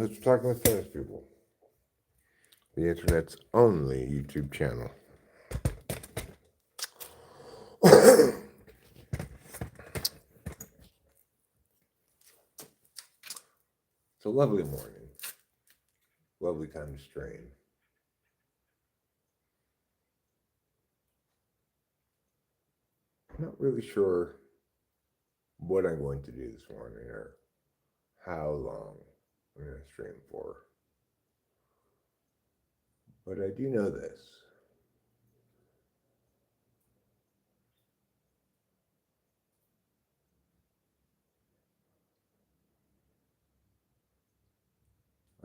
Who's Talking with Famous People, the internet's only YouTube channel. It's a lovely morning, lovely time to strain. I'm not really sure what I'm going to do this morning or how long I'm going to stream for. But I do know this.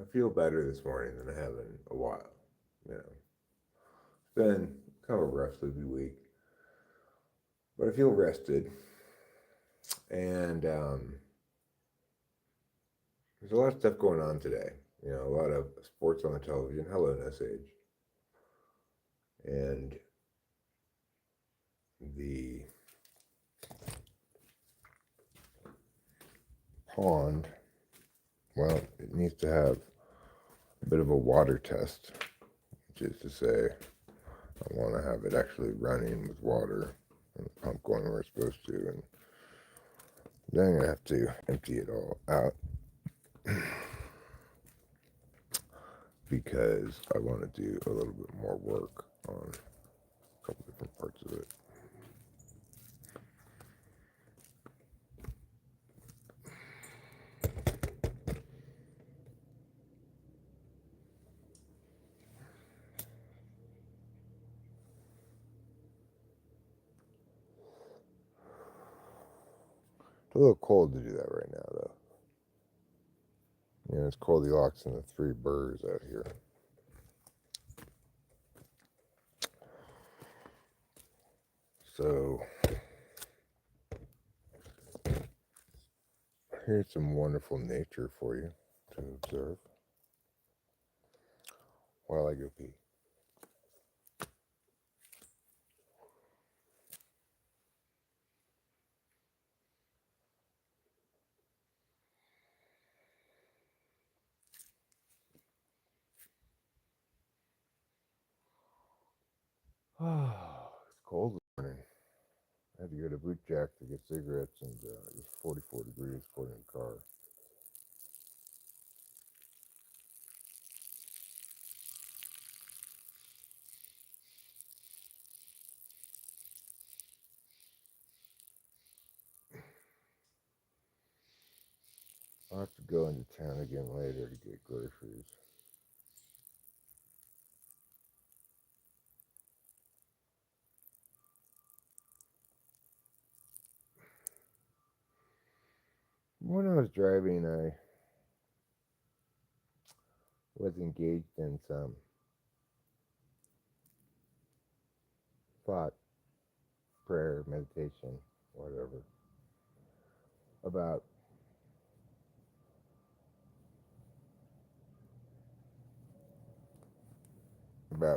I feel better this morning than I have in a while. It's been kind of a rough, sleepy week, but I feel rested. And there's a lot of stuff going on today. A lot of sports on the television. Hello, Age. And the pond, well, it needs to have a bit of a water test, which is to say, I want to have it actually running with water and the pump going where it's supposed to. And then I'm going to have to empty it all out because I want to do a little bit more work on a couple different parts of it. It's a little cold to do that right now, though. It's Goldilocks and the three birds out here. So, here's some wonderful nature for you to observe while I go pee. It's cold this morning. I had to go to Boot Jack to get cigarettes, and it was 44 degrees according to the car. I'll have to go into town again later to get groceries. When I was driving, I was engaged in some thought, prayer, meditation, whatever, about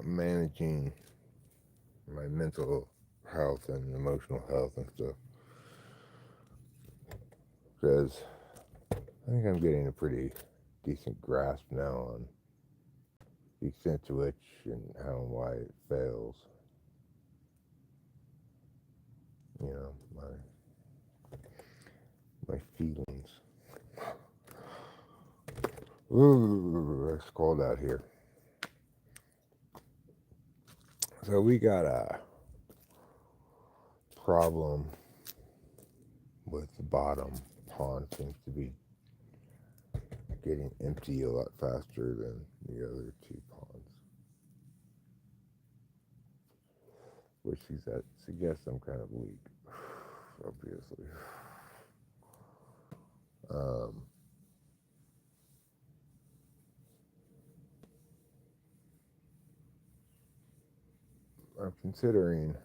managing my mental health and emotional health and stuff. Because I think I'm getting a pretty decent grasp now on the extent to which and how and why it fails. My feelings. Ooh, it's cold out here. So we got a problem with the bottom pond. Seems to be getting empty a lot faster than the other two ponds, which suggests some kind of leak, obviously. I'm considering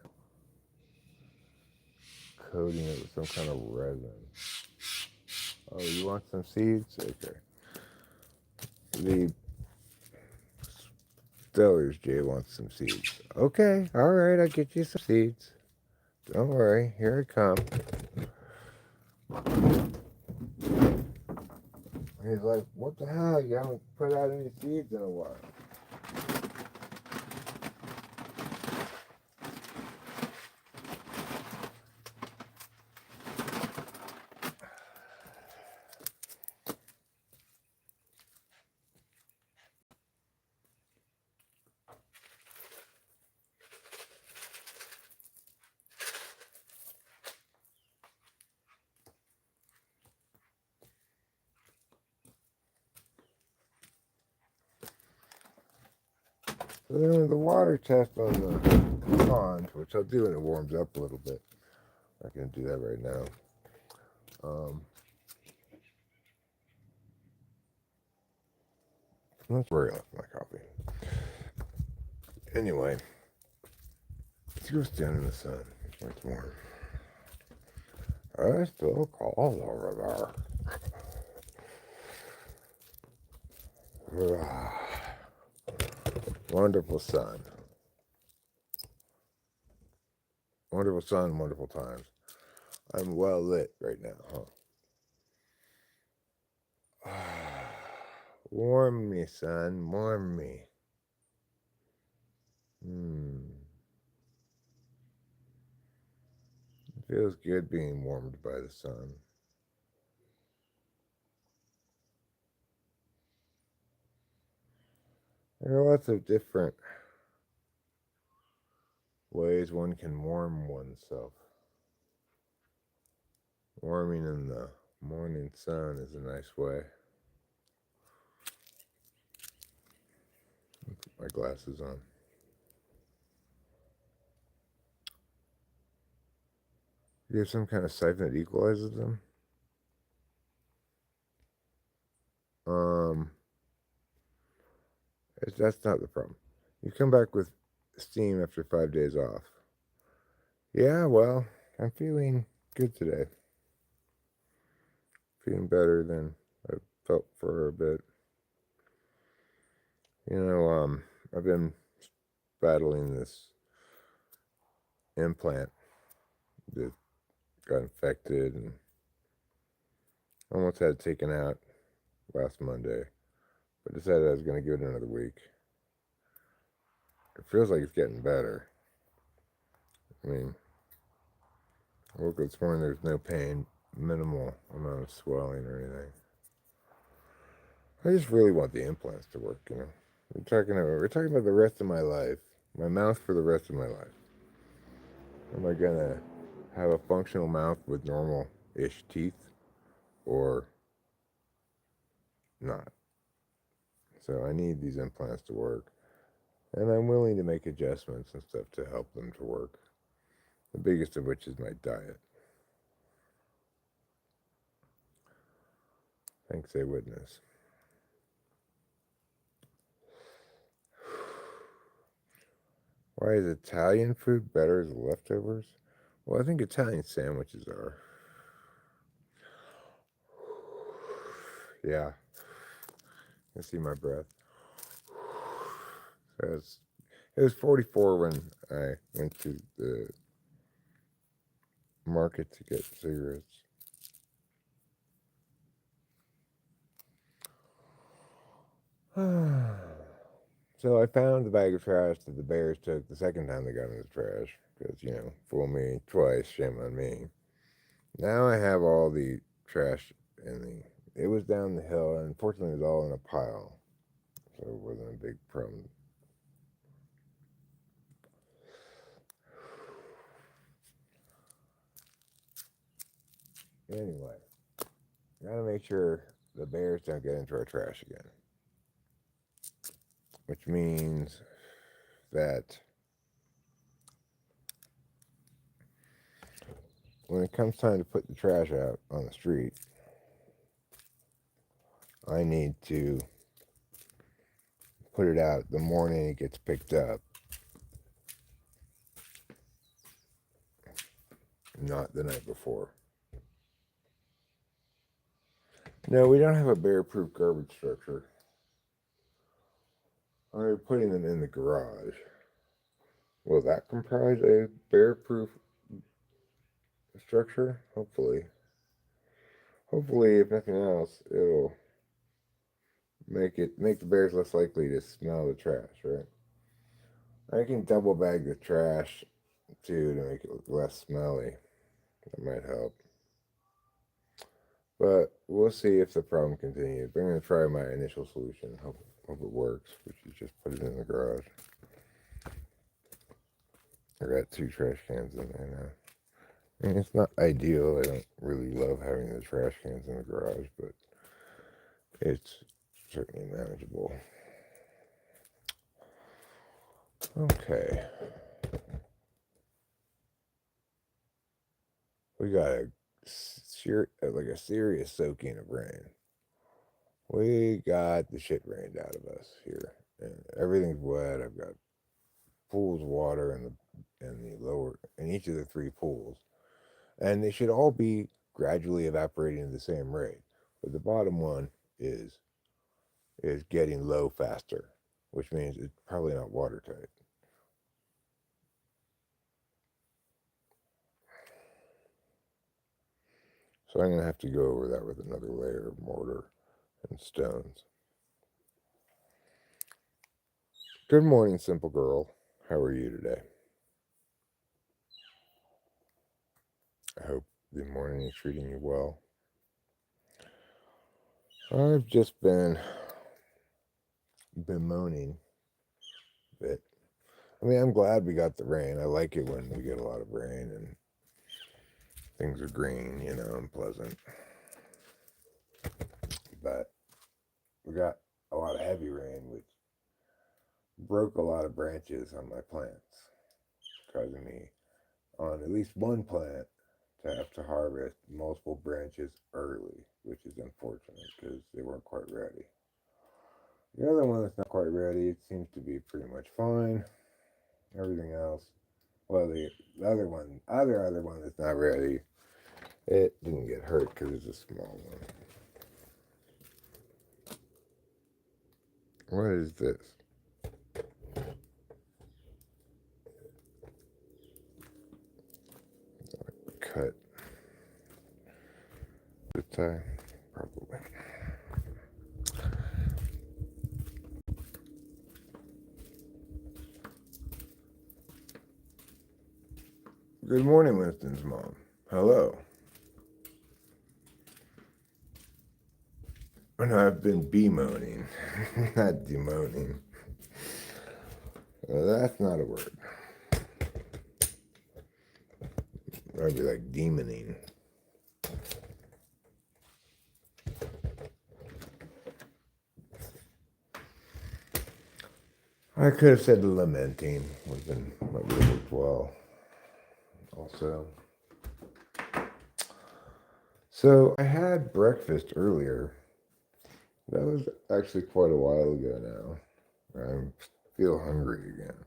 coating it with some kind of resin. Oh, you want some seeds? Okay. The Stellar's Jay wants some seeds. Okay, all right, I'll get you some seeds. Don't worry, here I come. He's like, what the hell? You haven't put out any seeds in a while. So then the water test on the pond, which I'll do when it warms up a little bit. I'm not going to do that right now. That's where I left my coffee. Anyway, let's go stand in the sun where it's warm. It's still cold over there. Wonderful sun. Wonderful sun, wonderful times. I'm well lit right now, huh? Warm me, son. Warm me. It feels good being warmed by the sun. There are lots of different ways one can warm oneself. Warming in the morning sun is a nice way. Put my glasses on. You have some kind of siphon that equalizes them? That's not the problem. You come back with steam after 5 days off. Yeah, well, I'm feeling good today. Feeling better than I felt for a bit. I've been battling this implant that got infected and almost had it taken out last Monday, but decided I was going to give it another week. It feels like it's getting better. I mean, I woke up this morning, there's no pain, minimal amount of swelling or anything. I just really want the implants to work, We're talking about the rest of my life, my mouth for the rest of my life. Am I gonna have a functional mouth with normal-ish teeth, or not? So I need these implants to work, and I'm willing to make adjustments and stuff to help them to work. The biggest of which is my diet. Thanks, a witness. Why is Italian food better as leftovers? Well, I think Italian sandwiches are. Yeah. I see my breath. So it was 44 when I went to the market to get cigarettes. So I found the bag of trash that the bears took the second time they got in the trash. Because, fool me twice, shame on me. Now I have all the trash it was down the hill, and unfortunately it was all in a pile. So it wasn't a big problem. Anyway, gotta make sure the bears don't get into our trash again. Which means that when it comes time to put the trash out on the street, I need to put it out the morning it gets picked up, not the night before. No, we don't have a bear-proof garbage structure. I'm putting them in the garage. Will that comprise a bear-proof structure? Hopefully. Hopefully, if nothing else, it'll make the bears less likely to smell the trash, right? I can double bag the trash too to make it look less smelly. That might help. But we'll see if the problem continues. But I'm going to try my initial solution. Hope it works, which is just put it in the garage. I got 2 trash cans in there now. I mean, it's not ideal. I don't really love having the trash cans in the garage, but it's certainly manageable. Okay. We got a serious soaking of rain. We got the shit rained out of us here, and everything's wet. I've got pools of water in the lower in each of the 3 pools, and they should all be gradually evaporating at the same rate. But the bottom one is getting low faster, which means it's probably not watertight. So I'm going to have to go over that with another layer of mortar and stones. Good morning, simple girl. How are you today? I hope the morning is treating you well. I've just been bemoaning a bit. I mean, I'm glad we got the rain. I like it when we get a lot of rain and things are green, and pleasant. But we got a lot of heavy rain, which broke a lot of branches on my plants, causing me on at least one plant to have to harvest multiple branches early, which is unfortunate because they weren't quite ready. The other one that's not quite ready, it seems to be pretty much fine. Everything else, well, the other one that's not ready, it didn't get hurt because it's a small one. What is this? Cut the tie, probably. Good morning, Winston's mom. Hello. Oh, no, I've been bemoaning, not demoning. That's not a word. That'd be like demoning. I could have said lamenting. Might have worked well. Also. So I had breakfast earlier. That was actually quite a while ago now. I feel hungry again.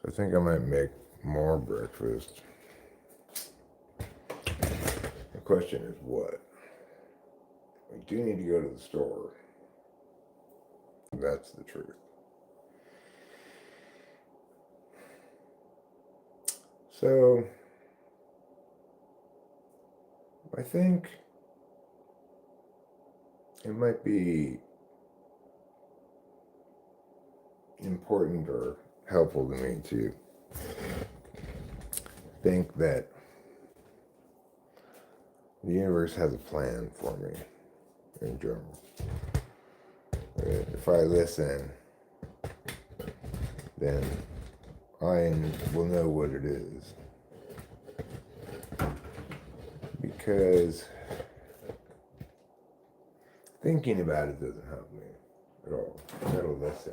So I think I might make more breakfast. The question is what? I do need to go to the store. That's the truth. So I think it might be important or helpful to me to think that the universe has a plan for me in general. If I listen, then I will know what it is. Because thinking about it doesn't help me at all. I gotta listen.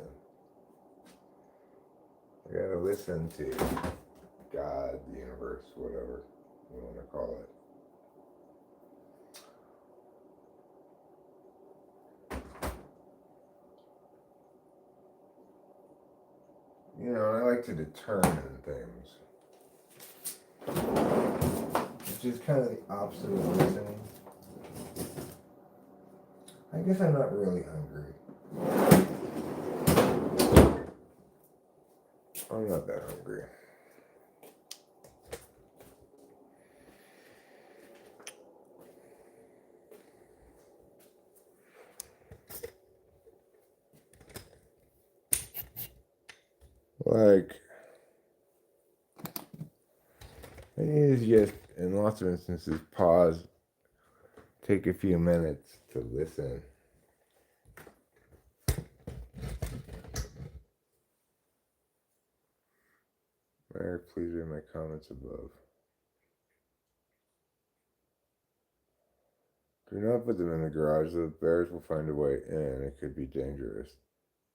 I gotta listen to God, the universe, whatever you want to call it. I like to determine things, which is kind of the opposite of listening. I guess I'm not really hungry. I'm not that hungry. Like, I need to just, in lots of instances, pause, take a few minutes to listen. Mayor, please read my comments above. Do not put them in the garage. The bears will find a way in. It could be dangerous.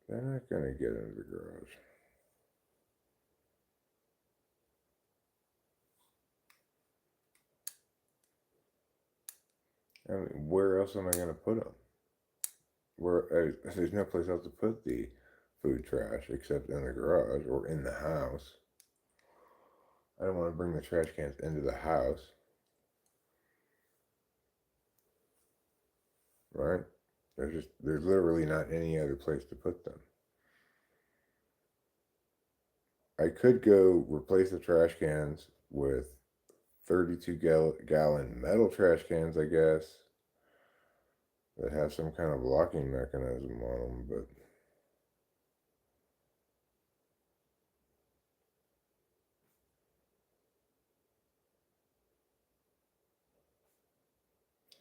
They're not going to get into the garage. I mean, where else am I going to put them? There's no place else to put the food trash except in the garage or in the house. I don't want to bring the trash cans into the house. Right? There's literally not any other place to put them. I could go replace the trash cans with 32-gallon metal trash cans, I guess, that have some kind of locking mechanism on them, but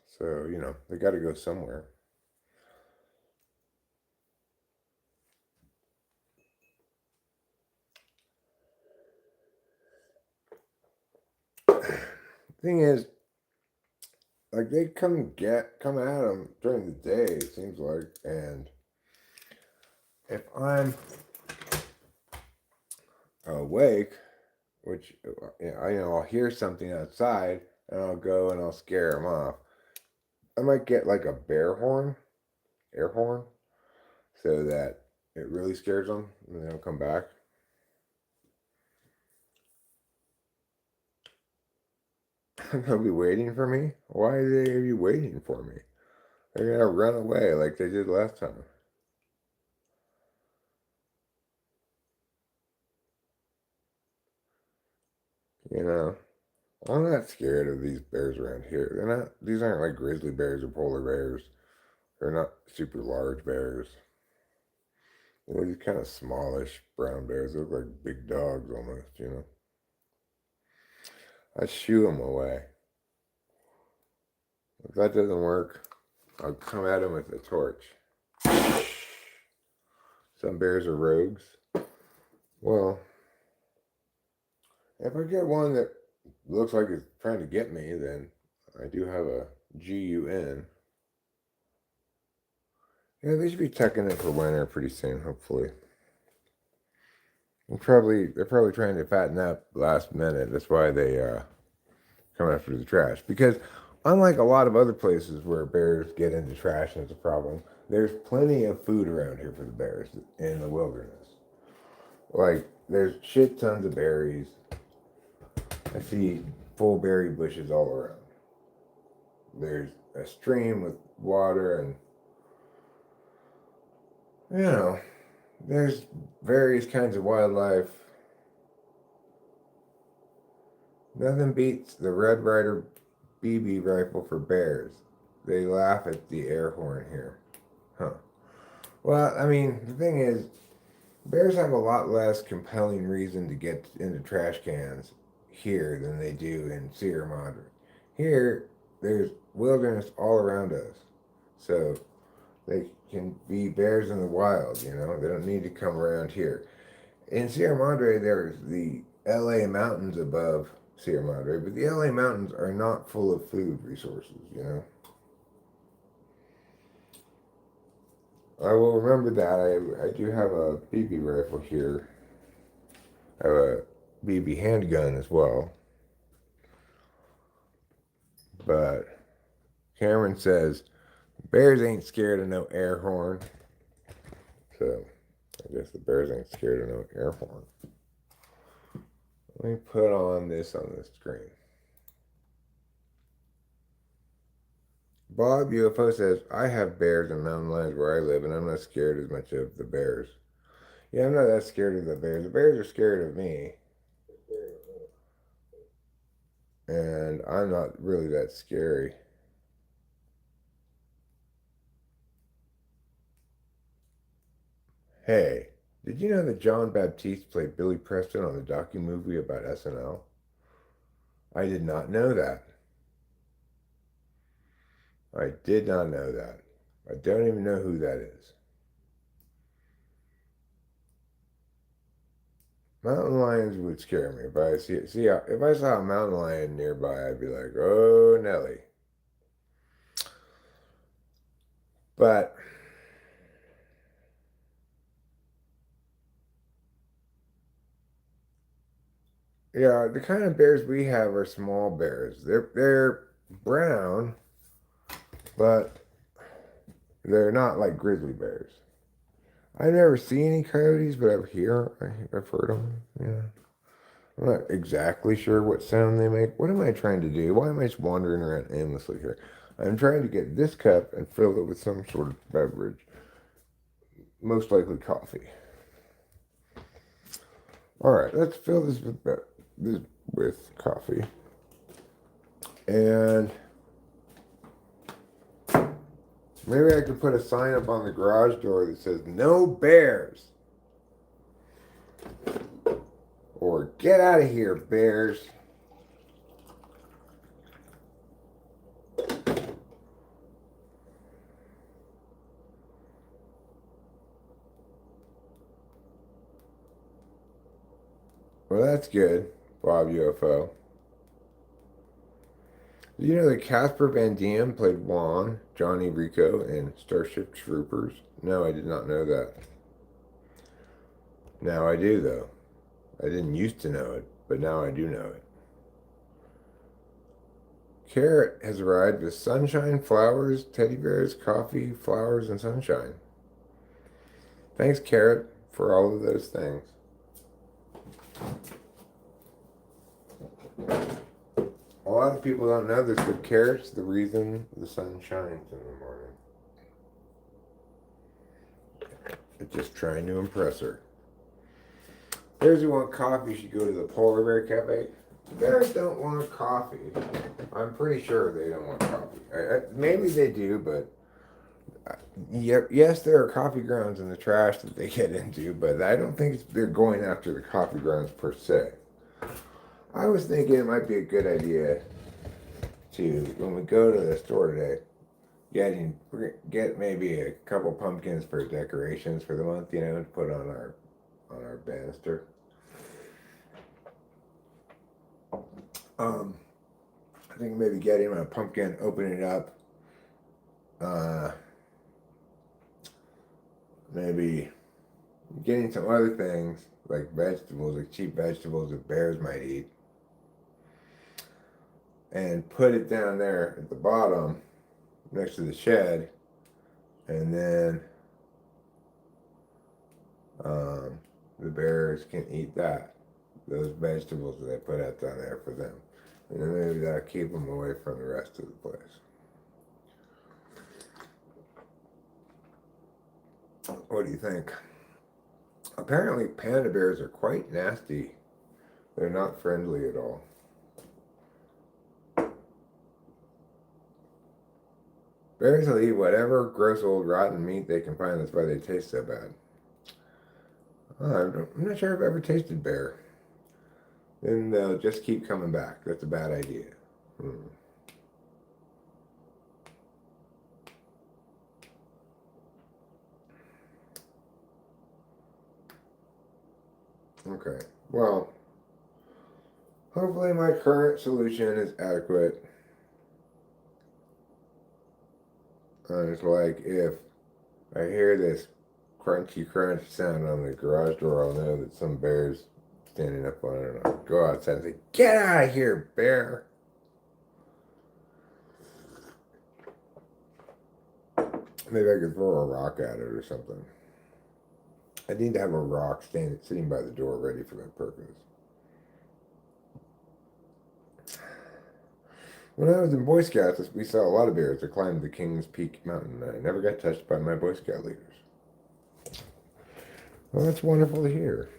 so, they got to go somewhere. Thing is, like, they come at them during the day, it seems like, and if I'm awake, which I'll hear something outside and I'll go and I'll scare them off. I might get like a air horn, so that it really scares them and they don't come back. They'll be waiting for me. Why are they be waiting for me? They're gonna run away like they did last time. You know, I'm not scared of these bears around here. They're not. These aren't like grizzly bears or polar bears. They're not super large bears. They're these kind of smallish brown bears. They look like big dogs almost. I shoo them away. If that doesn't work, I'll come at them with a torch. Some bears are rogues. Well, if I get one that looks like it's trying to get me, then I do have a GUN. Yeah, they should be tucking it for winter pretty soon, hopefully. They're probably trying to fatten up last minute. That's why they come after the trash. Because unlike a lot of other places where bears get into trash and it's a problem, there's plenty of food around here for the bears in the wilderness. Like, there's shit tons of berries. I see full berry bushes all around. There's a stream with water, and there's various kinds of wildlife. Nothing beats the Red Ryder BB rifle for bears. They laugh at the air horn here. Huh. Well, I mean, the thing is, bears have a lot less compelling reason to get into trash cans here than they do in Sierra Madre. Here, there's wilderness all around us. So they can be bears in the wild, They don't need to come around here. In Sierra Madre, there's the LA mountains above Sierra Madre, but the LA mountains are not full of food resources. I will remember that. I do have a BB rifle here. I have a BB handgun as well. But Cameron says bears ain't scared of no air horn. So I guess the bears ain't scared of no air horn. Let me put on this on the screen. Bob UFO says, I have bears in mountain lands where I live, and I'm not scared as much of the bears. Yeah, I'm not that scared of the bears. The bears are scared of me. And I'm not really that scary. Hey, Did you know that John Baptiste played Billy Preston on the docu-movie about SNL? I did not know that. I did not know that. I don't even know who that is. Mountain lions would scare me. If I if I saw a mountain lion nearby, I'd be like, "Oh, Nelly." But yeah, the kind of bears we have are small bears. They're brown, but they're not like grizzly bears. I've never seen any coyotes, but I've heard them. Yeah. I'm not exactly sure what sound they make. What am I trying to do? Why am I just wandering around aimlessly here? I'm trying to get this cup and fill it with some sort of beverage, most likely coffee. All right, let's fill this with coffee, and maybe I could put a sign up on the garage door that says "No bears" or "Get out of here, bears." Well, that's good, Bob UFO. Did you know that Casper Van Diem played Juan, Johnny Rico, in Starship Troopers? No, I did not know that. Now I do, though. I didn't used to know it, but now I do know it. Carrot has arrived with sunshine, flowers, teddy bears, coffee, flowers, and sunshine. Thanks, Carrot, for all of those things. A lot of people don't know this, but Carrot's the reason the sun shines in the morning. It's just trying to impress her. Bears who want coffee should go to the Polar Bear Cafe. Bears don't want coffee. I'm pretty sure they don't want coffee. Maybe they do, but yes, there are coffee grounds in the trash that they get into, but I don't think they're going after the coffee grounds per se. I was thinking it might be a good idea to, when we go to the store today, get maybe a couple pumpkins for decorations for the month, to put on our banister. I think maybe getting a pumpkin, opening it up, maybe getting some other things like vegetables, like cheap vegetables that bears might eat, and put it down there at the bottom next to the shed, and then the bears can eat those vegetables that I put out down there for them. And then maybe that'll keep them away from the rest of the place. What do you think? Apparently panda bears are quite nasty. They're not friendly at all. Bears will eat whatever gross old rotten meat they can find. That's why they taste so bad. I'm not sure I've ever tasted bear. Then they'll just keep coming back. That's a bad idea. Okay. Well, hopefully my current solution is adequate. It's like if I hear this crunchy crunch sound on the garage door, I'll know that some bear's standing up on it. I'll go outside and say, "Get out of here, bear!" Maybe I could throw a rock at it or something. I need to have a rock sitting by the door ready for that purpose. When I was in Boy Scouts, we saw a lot of bears that climbed the King's Peak mountain. I never got touched by my Boy Scout leaders. Well, that's wonderful to hear.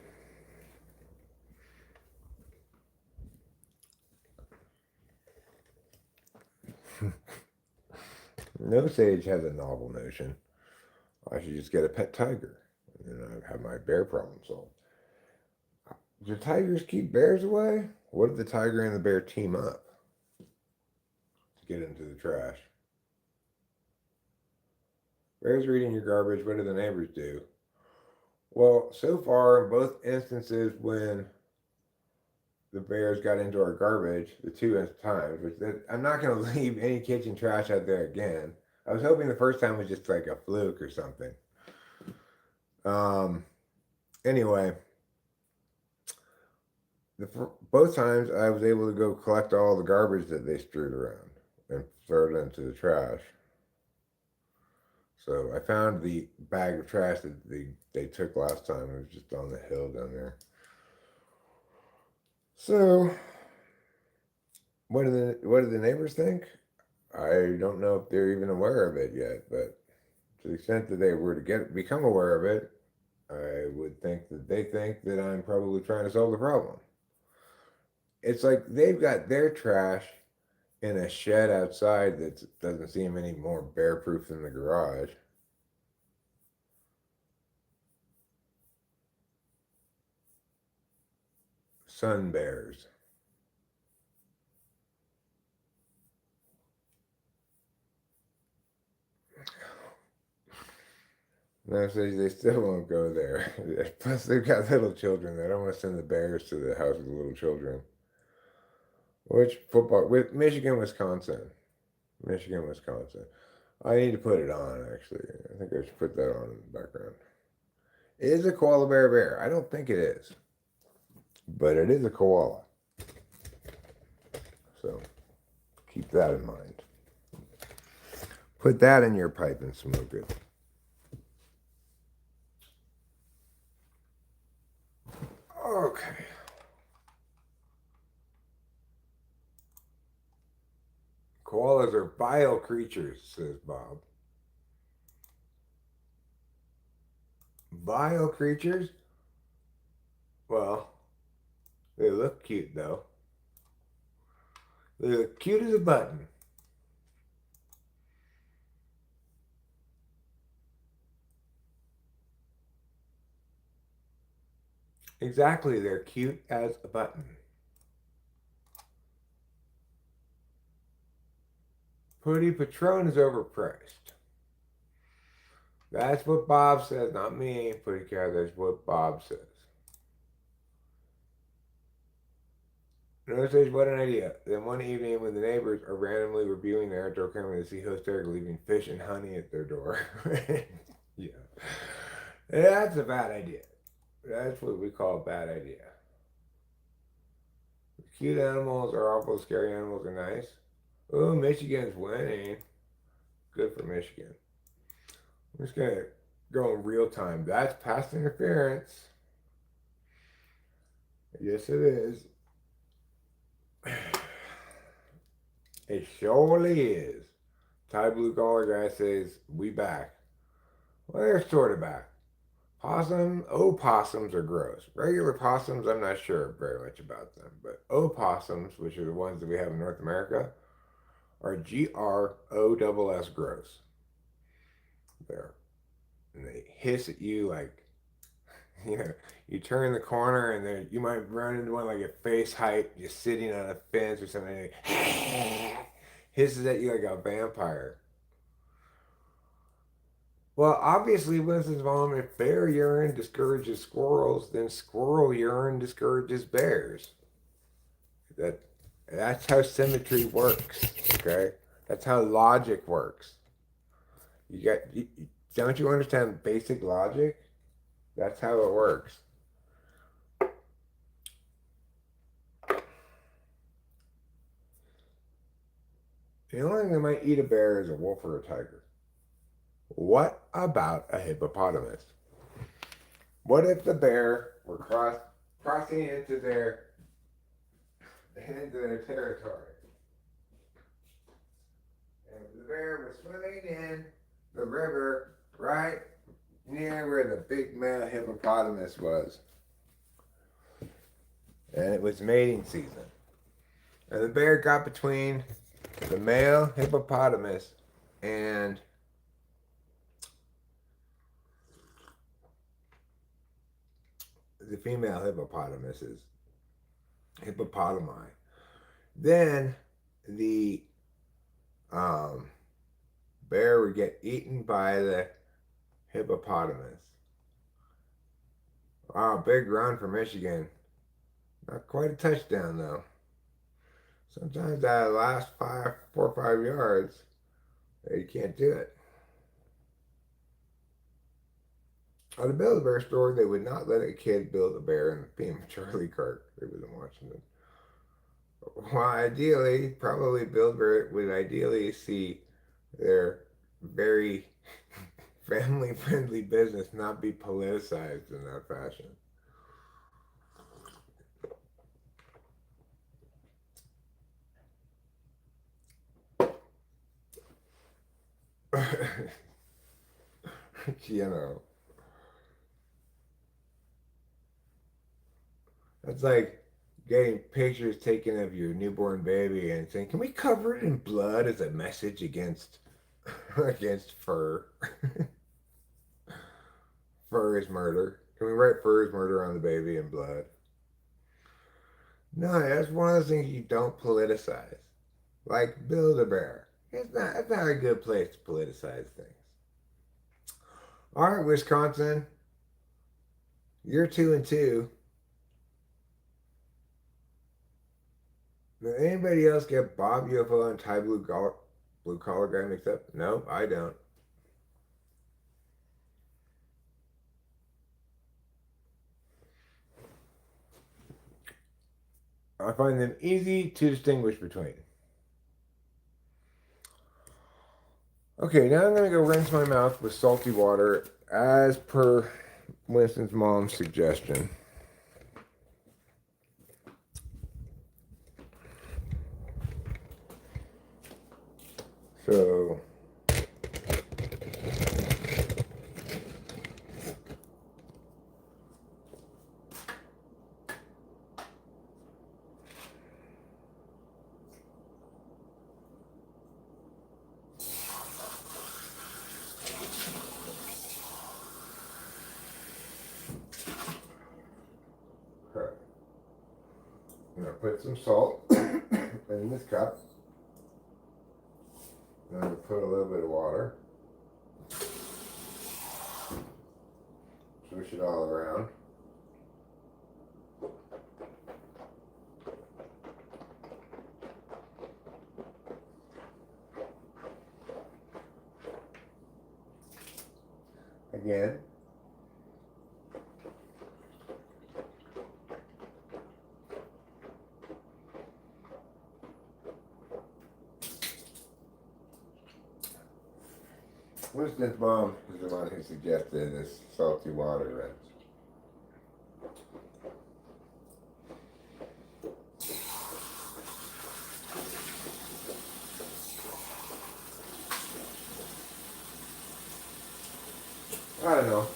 No sage has a novel notion. I should just get a pet tiger. and I have my bear problem solved. Do tigers keep bears away? What if the tiger and the bear team up to get into the trash? Bears are eating your garbage. What do the neighbors do? Well, so far, in both instances, when the bears got into our garbage, the two times, I'm not going to leave any kitchen trash out there again. I was hoping the first time was just like a fluke or something. Anyway, both times I was able to go collect all the garbage that they strewed around and throw it into the trash. So I found the bag of trash that they took last time. It was just on the hill down there. So what do the neighbors think? I don't know if they're even aware of it yet, but to the extent that they were to become aware of it, I would think that they think that I'm probably trying to solve the problem. It's like they've got their trash in a shed outside that doesn't seem any more bear-proof than the garage. Sun bears. No, so they still won't go there. Plus, they've got little children. They don't want to send the bears to the house with the little children. Which football? With Michigan, Wisconsin. Michigan, Wisconsin. I need to put it on, actually. I think I should put that on in the background. Is a koala bear a bear? I don't think it is. But it is a koala. So keep that in mind. Put that in your pipe and smoke it. Okay. Koalas are vile creatures, says Bob. Vile creatures? Well, they look cute, though. They look cute as a button. Exactly, they're cute as a button. Putty Patron is overpriced. That's what Bob says, not me, Putty Cat. That's what Bob says. Another says, what an idea. Then one evening when the neighbors are randomly reviewing their outdoor camera, they see host Eric leaving fish and honey at their door. Yeah. That's a bad idea. That's what we call a bad idea. Cute animals are awful, scary animals are nice. Oh, Michigan's winning. Good for Michigan. I'm just going to go in real time. That's pass interference. Yes, it is. It surely is. Ty Blue Collar Guy says, we back. Well, they're sort of back. Opossums are gross. Regular possums, I'm not sure very much about them. But opossums, which are the ones that we have in North America, are GROSS gross. There. And they hiss at you like, you turn the corner and then you might run into one like at face height, just sitting on a fence or something. Hisses at you like a vampire. Well, obviously, Winston's mom, if bear urine discourages squirrels, then squirrel urine discourages bears. That's how symmetry works. Okay, that's how logic works. Don't you understand basic logic? That's how it works. The only thing that might eat a bear is a wolf or a tiger. What about a hippopotamus? What if the bear were crossing into their territory? And the bear was swimming in the river right near where the big male hippopotamus was. And it was mating season. And the bear got between the male hippopotamus and the female hippopotamuses, hippopotami. Then the um, bear would get eaten by the hippopotamus. Wow, big run for Michigan. Not quite a touchdown though. Sometimes that last 4 or 5 yards, you can't do it. At the Build-A-Bear store, they would not let a kid build a bear in the theme of Charlie Kirk. They wasn't watching it. Well, ideally, probably Build-A-Bear would ideally see their very family-friendly business not be politicized in that fashion. You know, it's like getting pictures taken of your newborn baby and saying, "Can we cover it in blood as a message against against fur? Fur is murder. Can we write fur is murder on the baby in blood?" No, that's one of those things you don't politicize. Like Build-A-Bear. It's not a good place to politicize things. All right, Wisconsin, you're 2-2. Did anybody else get Bob UFO and Ty Blue Collar Guy mixed up? Nope, I don't. I find them easy to distinguish between. Okay, now I'm going to go rinse my mouth with salty water as per Winston's mom's suggestion. So, I'm going to put some salt in this cup. I'm going to put a little bit of water. Swish it all around. Again. Winston's mom is the one who suggested this salty water rinse. I don't know.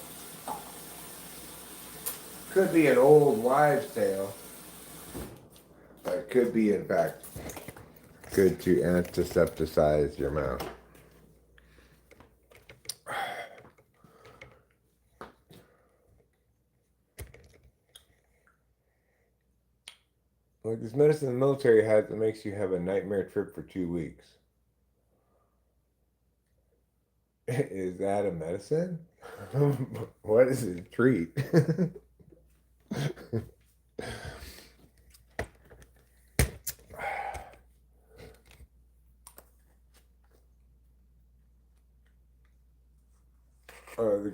Could be an old wives' tale. But it could be, in fact, good to antisepticize your mouth. Like this medicine the military has that makes you have a nightmare trip for 2 weeks. Is that a medicine? What is it? Treat? The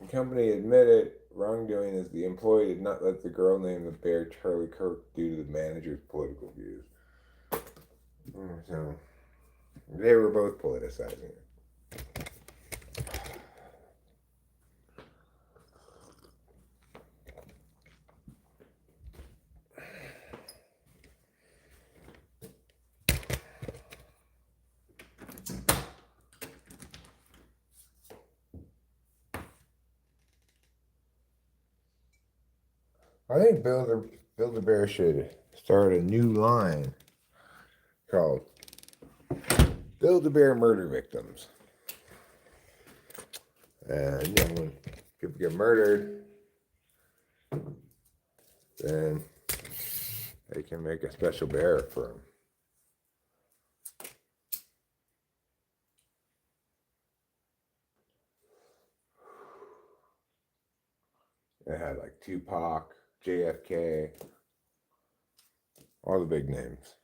company admitted wrongdoing as the employee did not let the girl name the bear Charlie Kirk due to the manager's political views. So they were both politicizing it. I think Build-A-Bear should start a new line called Build-A-Bear Murder Victims. And when people get murdered, then they can make a special bear for him. It had like Tupac, JFK, all the big names.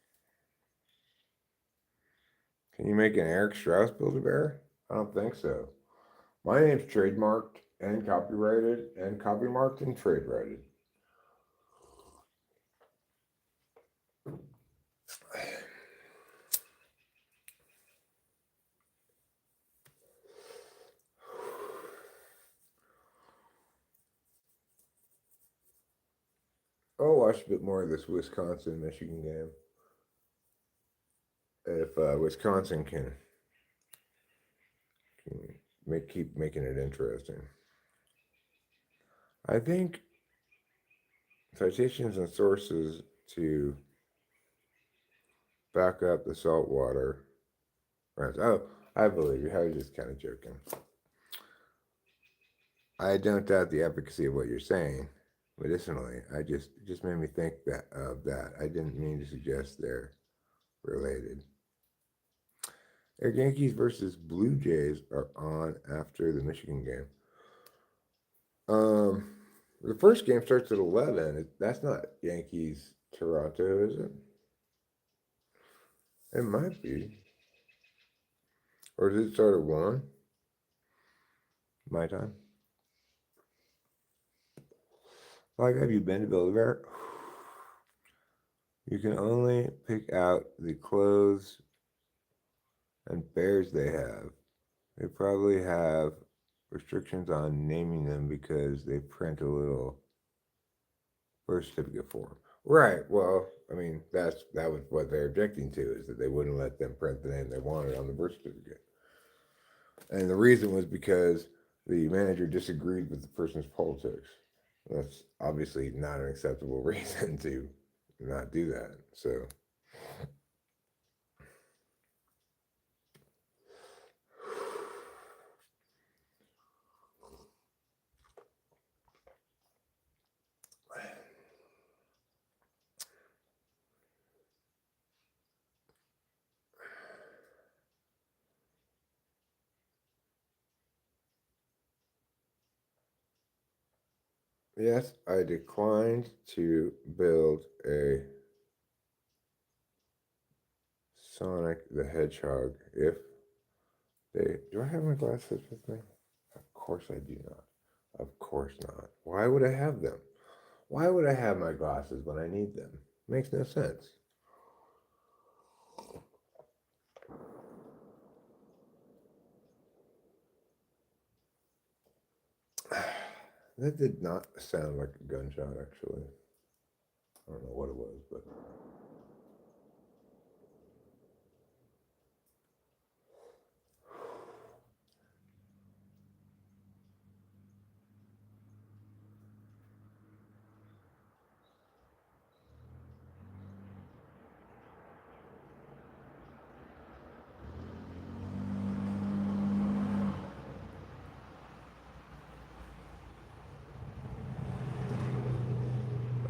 Can you make an Eric Strauss Build-A-Bear? I don't think so. My name's trademarked and copyrighted and copymarked and trade-righted. I'll watch a bit more of this Wisconsin-Michigan game. If Wisconsin can keep making it interesting. I think citations and sources to back up the saltwater. Oh, I believe you. I was just kind of joking. I don't doubt the efficacy of what you're saying medicinally. It just made me think of that. I didn't mean to suggest they're related. Yankees versus Blue Jays are on after the Michigan game. The first game starts at 11. That's not Yankees Toronto, is it? It might be. Or does it start at 1? My time. Like, have you been to Build-A-Bear? You can only pick out the clothes and bears they have. They probably have restrictions on naming them because they print a little birth certificate for them. Right. Well, I mean, that was what they're objecting to, is that they wouldn't let them print the name they wanted on the birth certificate. And the reason was because the manager disagreed with the person's politics. That's obviously not an acceptable reason to not do that. So, yes, I declined to build a Sonic the Hedgehog if they... Do I have my glasses with me? Of course I do not. Of course not. Why would I have them? Why would I have my glasses when I need them? Makes no sense. That did not sound like a gunshot, actually. I don't know what it was, but...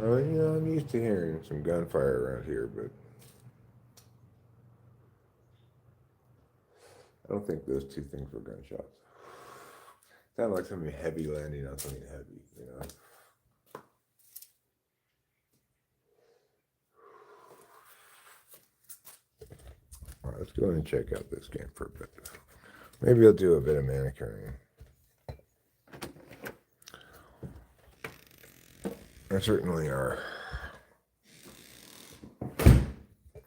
I'm used to hearing some gunfire around here, but I don't think those two things were gunshots. Sounded like something heavy landing on something heavy, you know? All right, let's go ahead and check out this game for a bit. Maybe I'll do a bit of manicuring. There certainly are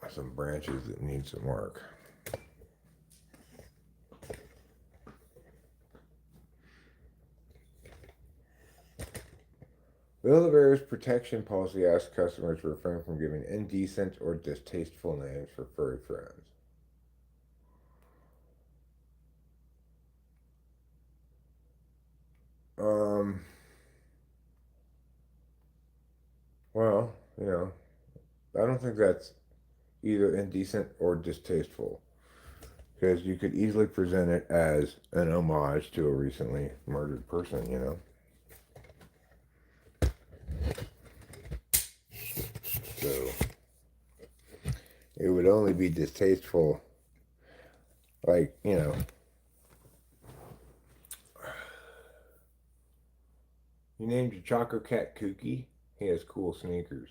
some branches that need some work. Build-A-Bear's protection policy asks customers to refrain from giving indecent or distasteful names for furry friends. Well, I don't think that's either indecent or distasteful, because you could easily present it as an homage to a recently murdered person, it would only be distasteful, like, you named your Choco Cat Kooky. He has cool sneakers.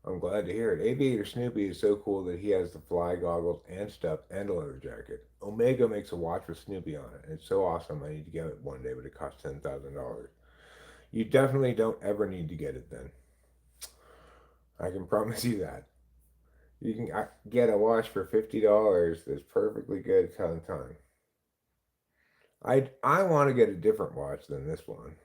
I'm glad to hear it. Aviator Snoopy is so cool that he has the fly goggles and stuff and a leather jacket. Omega makes a watch with Snoopy on it. It's so awesome. I need to get it one day, but it costs $10,000. You definitely don't ever need to get it then. I can promise you that. You can get a watch for $50 that's perfectly good telling time. I want to get a different watch than this one.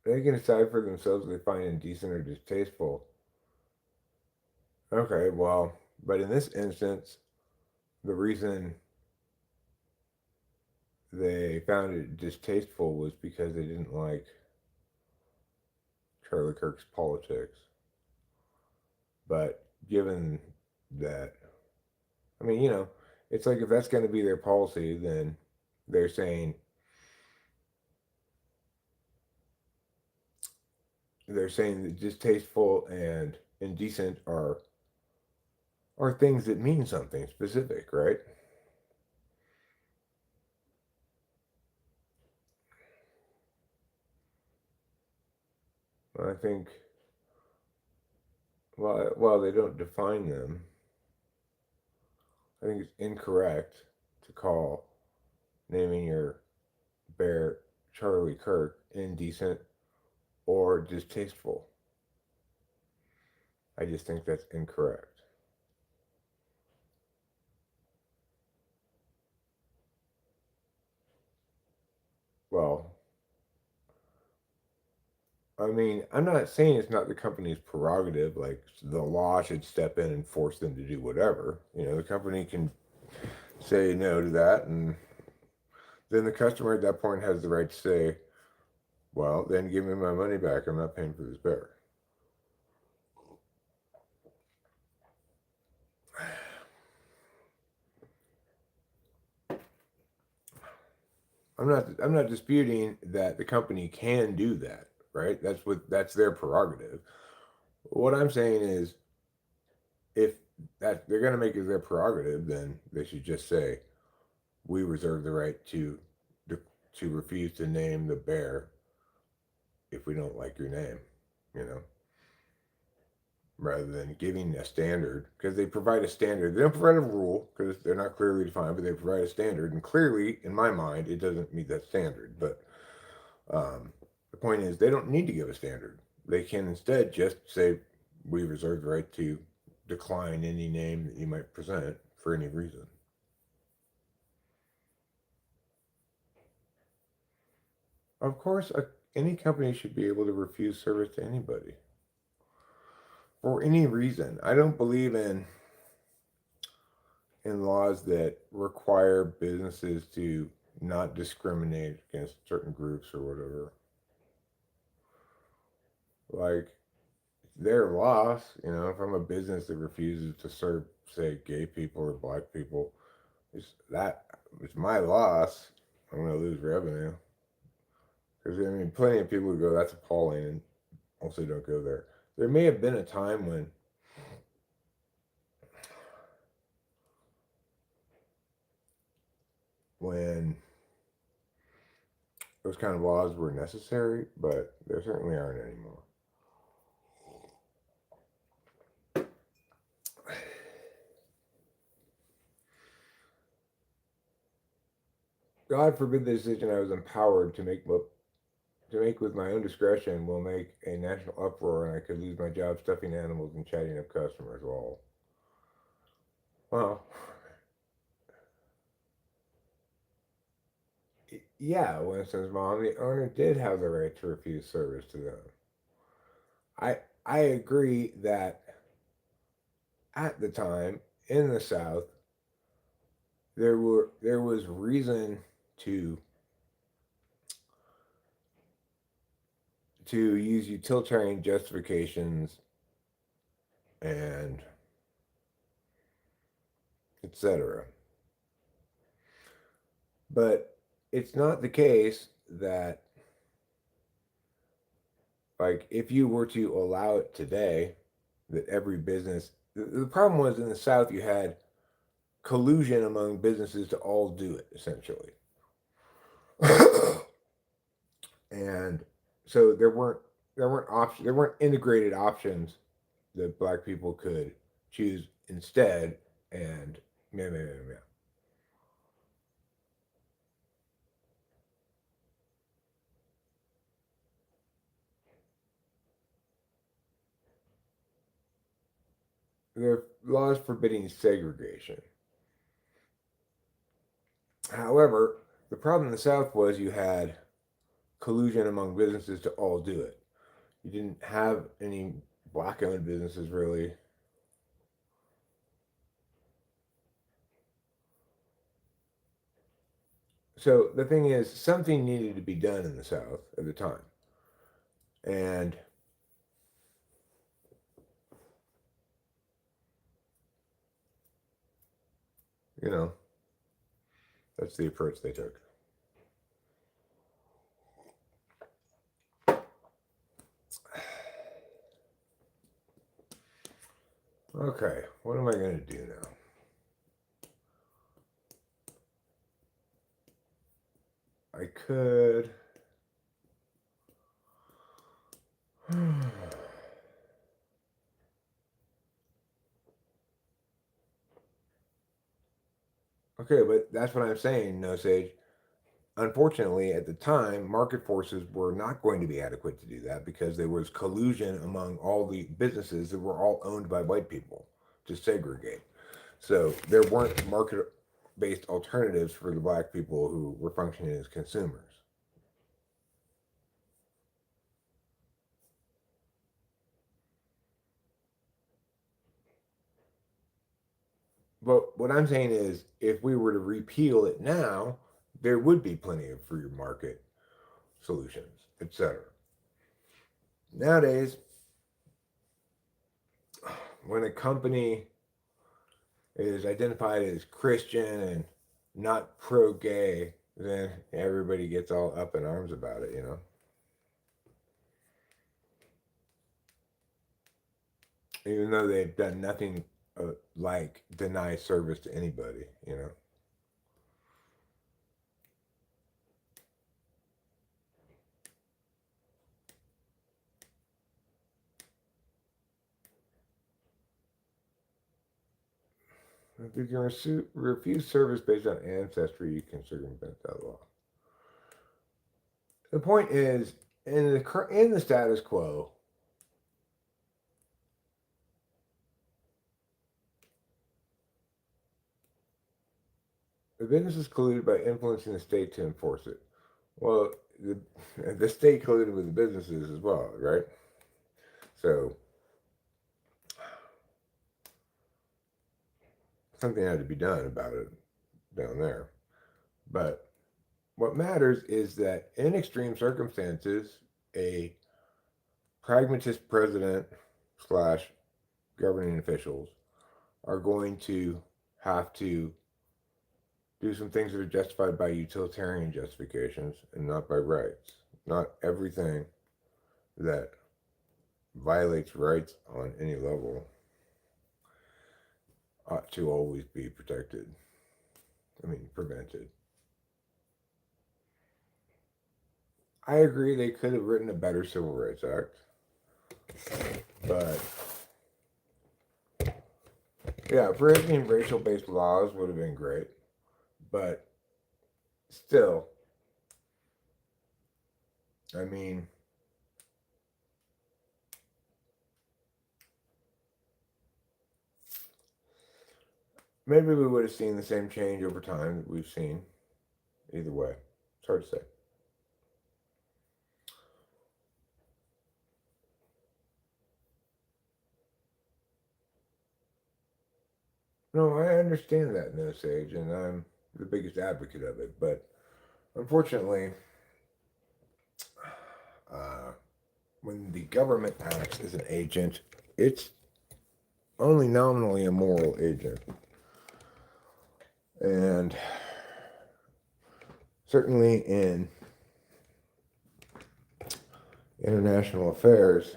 They can decide for themselves if they find indecent or distasteful. Okay, well, but in this instance, the reason they found it distasteful was because they didn't like Charlie Kirk's politics. But given that, I mean, it's like if that's going to be their policy, then they're saying that distasteful and indecent are things that mean something specific, right? I think while they don't define them, I think it's incorrect to call naming your bear Charlie Kirk indecent or distasteful. I just think that's incorrect. Well, I mean, I'm not saying it's not the company's prerogative, like the law should step in and force them to do whatever. The company can say no to that, and then the customer at that point has the right to say, well, then give me my money back. I'm not paying for this bear. I'm not disputing that the company can do that, right? That's their prerogative. What I'm saying is if that they're going to make it their prerogative, then they should just say we reserve the right to refuse to name the bear if we don't like your name, you know, rather than giving a standard because they provide a standard. They don't provide a rule because they're not clearly defined, but they provide a standard, and clearly, in my mind, it doesn't meet that standard. But the point is, they don't need to give a standard. They can instead just say we reserve the right to decline any name that you might present for any reason. Of course, any company should be able to refuse service to anybody for any reason. I don't believe in laws that require businesses to not discriminate against certain groups or whatever. Like their loss, if I'm a business that refuses to serve, say, gay people or black people, it's my loss. I'm going to lose revenue. Because I mean, plenty of people who go, that's appalling, and also don't go there. There may have been a time when those kind of laws were necessary, but there certainly aren't anymore. God forbid the decision I was empowered to make with my own discretion will make a national uproar, and I could lose my job stuffing animals and chatting up customers. Well, yeah, Winston's mom, the owner did have the right to refuse service to them. I agree that at the time in the South there was reason to use utilitarian justifications and etc. But it's not the case that, like, if you were to allow it today, that every business, the problem was in the South, you had collusion among businesses to all do it, essentially. And so there weren't integrated options that black people could choose instead, and yeah, yeah, yeah, yeah. There are laws forbidding segregation. However, the problem in the South was you had collusion among businesses to all do it. You didn't have any black owned businesses really. So the thing is, something needed to be done in the South at the time. And, you know, that's the approach they took. Okay, what am I going to do now? I could. Okay, but that's what I'm saying, No Sage. Unfortunately, at the time, market forces were not going to be adequate to do that because there was collusion among all the businesses that were all owned by white people to segregate. So there weren't market based alternatives for the black people who were functioning as consumers. But what I'm saying is, if we were to repeal it now, there would be plenty of free market solutions, etc. Nowadays, when a company is identified as Christian and not pro gay, then everybody gets all up in arms about it, you know? Even though they've done nothing like deny service to anybody, you know? If you can refuse service based on ancestry, you can circumvent that law. The point is, in the status quo, the business is colluded by influencing the state to enforce it. Well, the state colluded with the businesses as well, right? So something had to be done about it down there. But what matters is that in extreme circumstances, a pragmatist president slash governing officials are going to have to do some things that are justified by utilitarian justifications and not by rights. Not everything that violates rights on any level ought to always be protected. I mean, prevented. I agree they could have written a better Civil Rights Act, but yeah, prohibiting racial based laws would have been great, but still, I mean, maybe we would have seen the same change over time that we've seen. Either way, it's hard to say. No, I understand that, No Sage, and I'm the biggest advocate of it, but unfortunately, uh, when the government acts as an agent, it's only nominally a moral agent. And certainly in international affairs,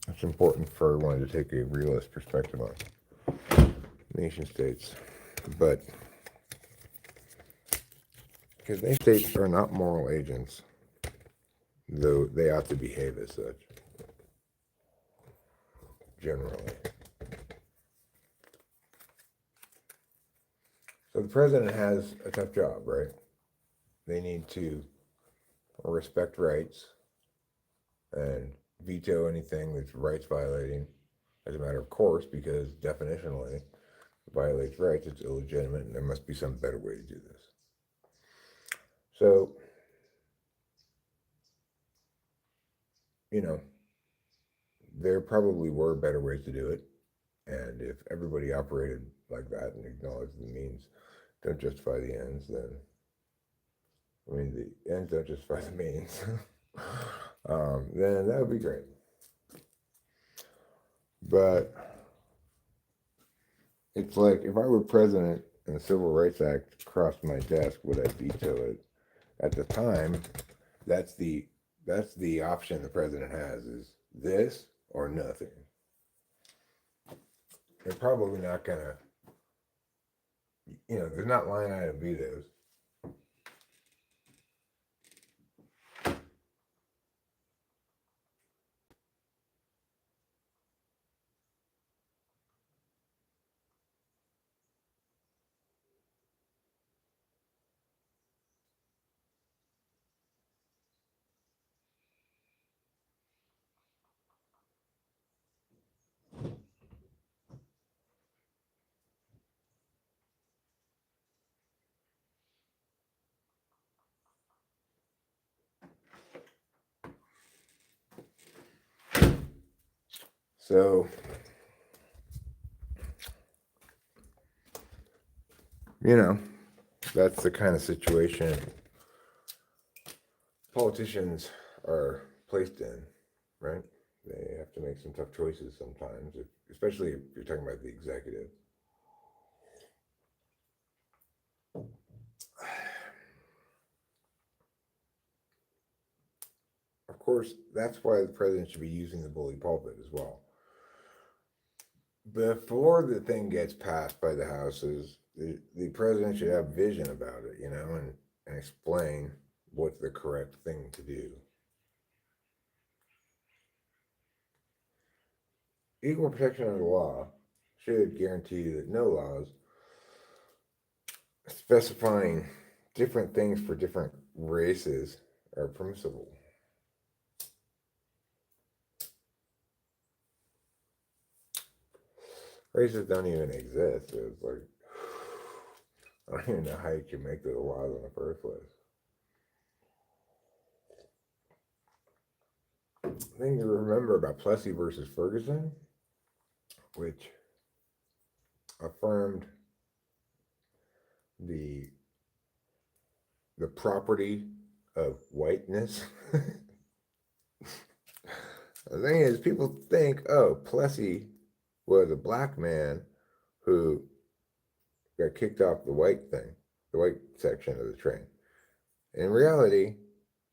it's important for one to take a realist perspective on nation states. But because nation states are not moral agents, though they ought to behave as such, generally. So the president has a tough job, right? They need to respect rights and veto anything that's rights violating as a matter of course, because definitionally it violates rights, it's illegitimate, and there must be some better way to do this. So, you know, there probably were better ways to do it, and if everybody operated like that and acknowledged the means don't justify the ends, then I mean the ends don't justify the means, then that would be great. But it's like if I were president and the Civil Rights Act crossed my desk, would I veto it? At the time, that's the option the president has, is this or nothing. They're probably not gonna, there's not line item vetoes. So, that's the kind of situation politicians are placed in, right? They have to make some tough choices sometimes, especially if you're talking about the executive. Of course, that's why the president should be using the bully pulpit as well. Before the thing gets passed by the houses, the president should have vision about it, and explain what's the correct thing to do. Equal protection under the law should guarantee that no laws specifying different things for different races are permissible. Races don't even exist. It's like, I don't even know how you can make those laws in the first place. The thing to remember about Plessy versus Ferguson, which affirmed the property of whiteness. The thing is, people think, oh, Plessy was a black man who got kicked off the white section of the train. In reality,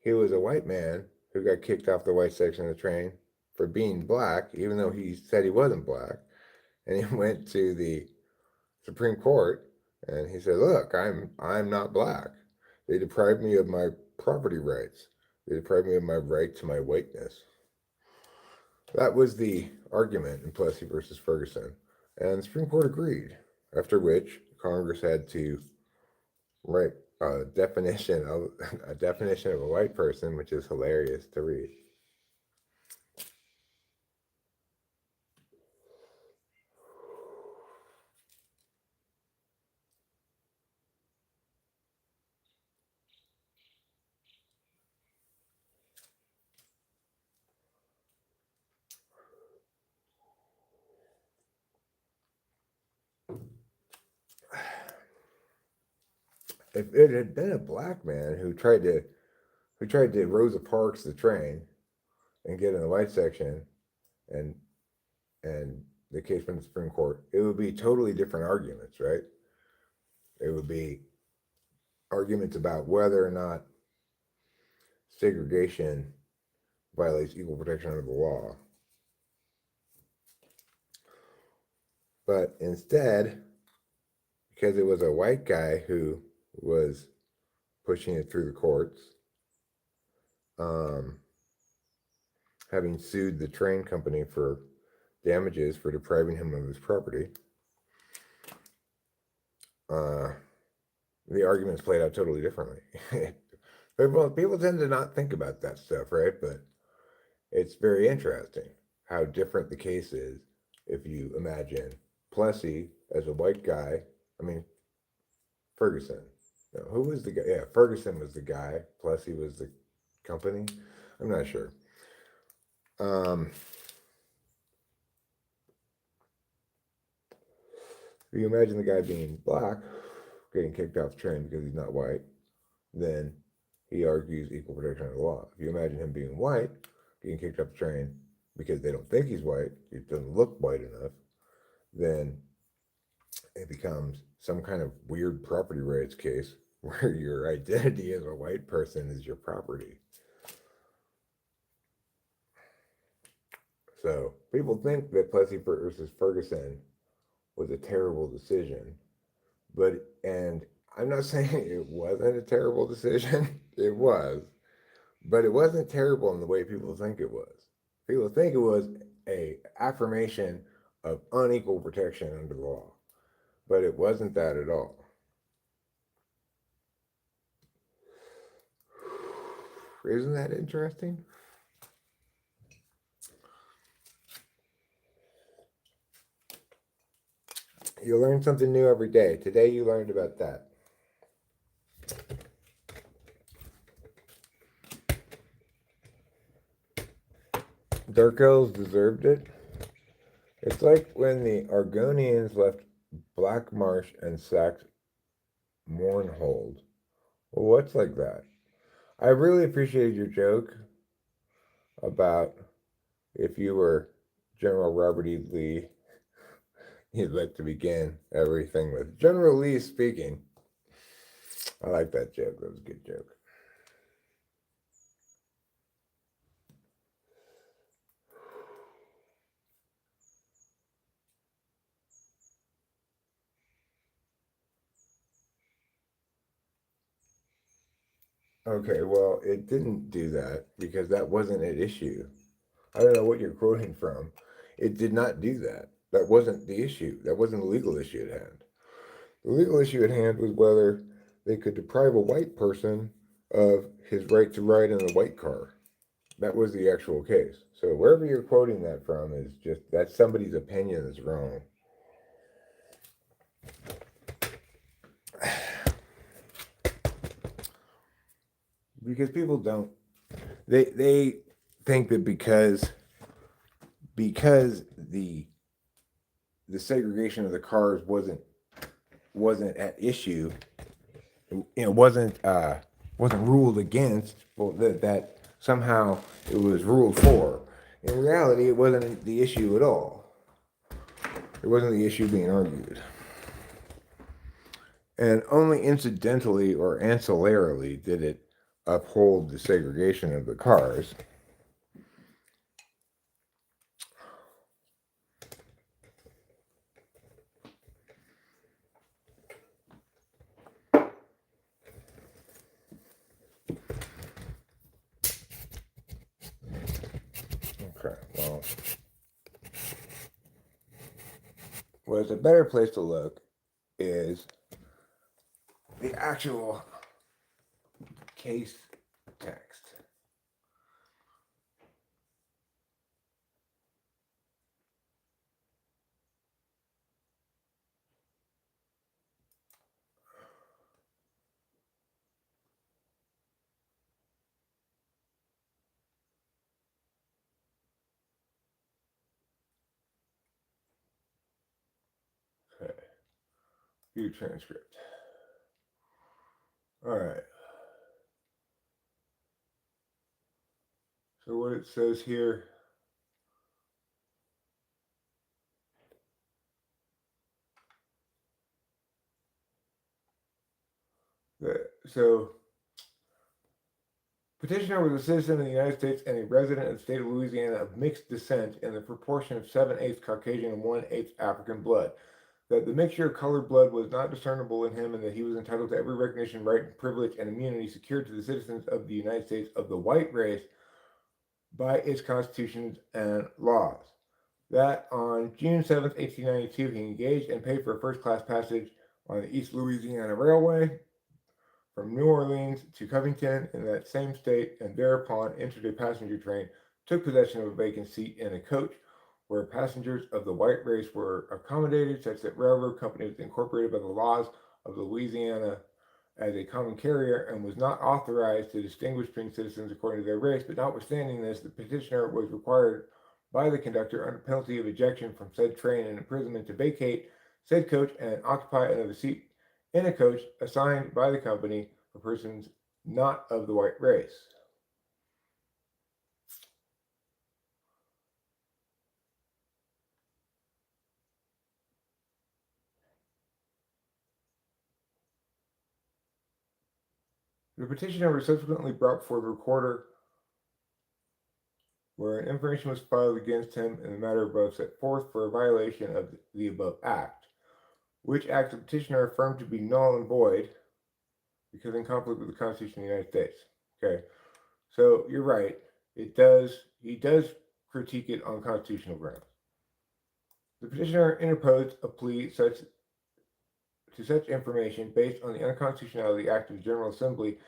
he was a white man who got kicked off the white section of the train for being black, even though he said he wasn't black. And he went to the Supreme Court and he said, look, I'm not black. They deprived me of my property rights. They deprived me of my right to my whiteness. That was the argument in Plessy versus Ferguson. And the Supreme Court agreed, after which Congress had to write a definition of a white person, which is hilarious to read. If it had been a black man who tried to Rosa Parks the train and get in the white section, and the case went to the Supreme Court, it would be totally different arguments, right? It would be arguments about whether or not segregation violates equal protection under the law. But instead, because it was a white guy who was pushing it through the courts, um, having sued the train company for damages for depriving him of his property, the arguments played out totally differently. People tend to not think about that stuff, right? But it's very interesting how different the case is if you imagine Plessy as a white guy. I mean, Ferguson. No, who was the guy? Yeah, Ferguson was the guy. Plessy was the company. I'm not sure. Um, if you imagine the guy being black, getting kicked off the train because he's not white, then he argues equal protection under the law. If you imagine him being white, getting kicked off the train because they don't think he's white, he doesn't look white enough, then it becomes some kind of weird property rights case where your identity as a white person is your property. So people think that Plessy versus Ferguson was a terrible decision, and I'm not saying it wasn't a terrible decision. It was, but it wasn't terrible in the way people think it was. People think it was a affirmation of unequal protection under the law, but it wasn't that at all. Isn't that interesting? You learn something new every day. Today you learned about that. Dark elves deserved it. It's like when the Argonians left Black Marsh and sacked Mournhold. Well, what's like that? I really appreciated your joke about if you were General Robert E. Lee, you'd like to begin everything with General Lee speaking. I like that joke. That was a good joke. Okay, well, it didn't do that because that wasn't an issue. I don't know what you're quoting from. It did not do that. That wasn't the issue. That wasn't the legal issue at hand. The legal issue at hand was whether they could deprive a white person of his right to ride in a white car. That was the actual case. So wherever you're quoting that from is just that's somebody's opinion that's wrong. Because people don't they think that because the segregation of the cars wasn't at issue, wasn't ruled against, well, that somehow it was ruled for. In reality, it wasn't the issue at all. It wasn't the issue being argued. And only incidentally or ancillarily did it uphold the segregation of the cars. Okay, well, what's a better place to look is the actual case text. Okay, view transcript. All right. So what it says here, So, petitioner was a citizen of the United States and a resident of the state of Louisiana of mixed descent in the proportion of 7/8 Caucasian and 1/8 African blood. That the mixture of colored blood was not discernible in him, and that he was entitled to every recognition, right, privilege, and immunity secured to the citizens of the United States of the white race by its constitutions and laws. That on June 7th, 1892, he engaged and paid for a first class passage on the East Louisiana Railway from New Orleans to Covington in that same state, and thereupon entered a passenger train, took possession of a vacant seat in a coach where passengers of the white race were accommodated, such that railroad company was incorporated by the laws of Louisiana as a common carrier and was not authorized to distinguish between citizens according to their race. But notwithstanding this, the petitioner was required by the conductor under penalty of ejection from said train and imprisonment to vacate said coach and occupy another seat in a coach assigned by the company for persons not of the white race. The petitioner was subsequently brought before the recorder, where information was filed against him in the matter above set forth for a violation of the above act, which act the petitioner affirmed to be null and void because in conflict with the Constitution of the United States. Okay, so you're right. He does critique it on constitutional grounds. The petitioner interposed a plea to such information based on the unconstitutionality act of the General Assembly,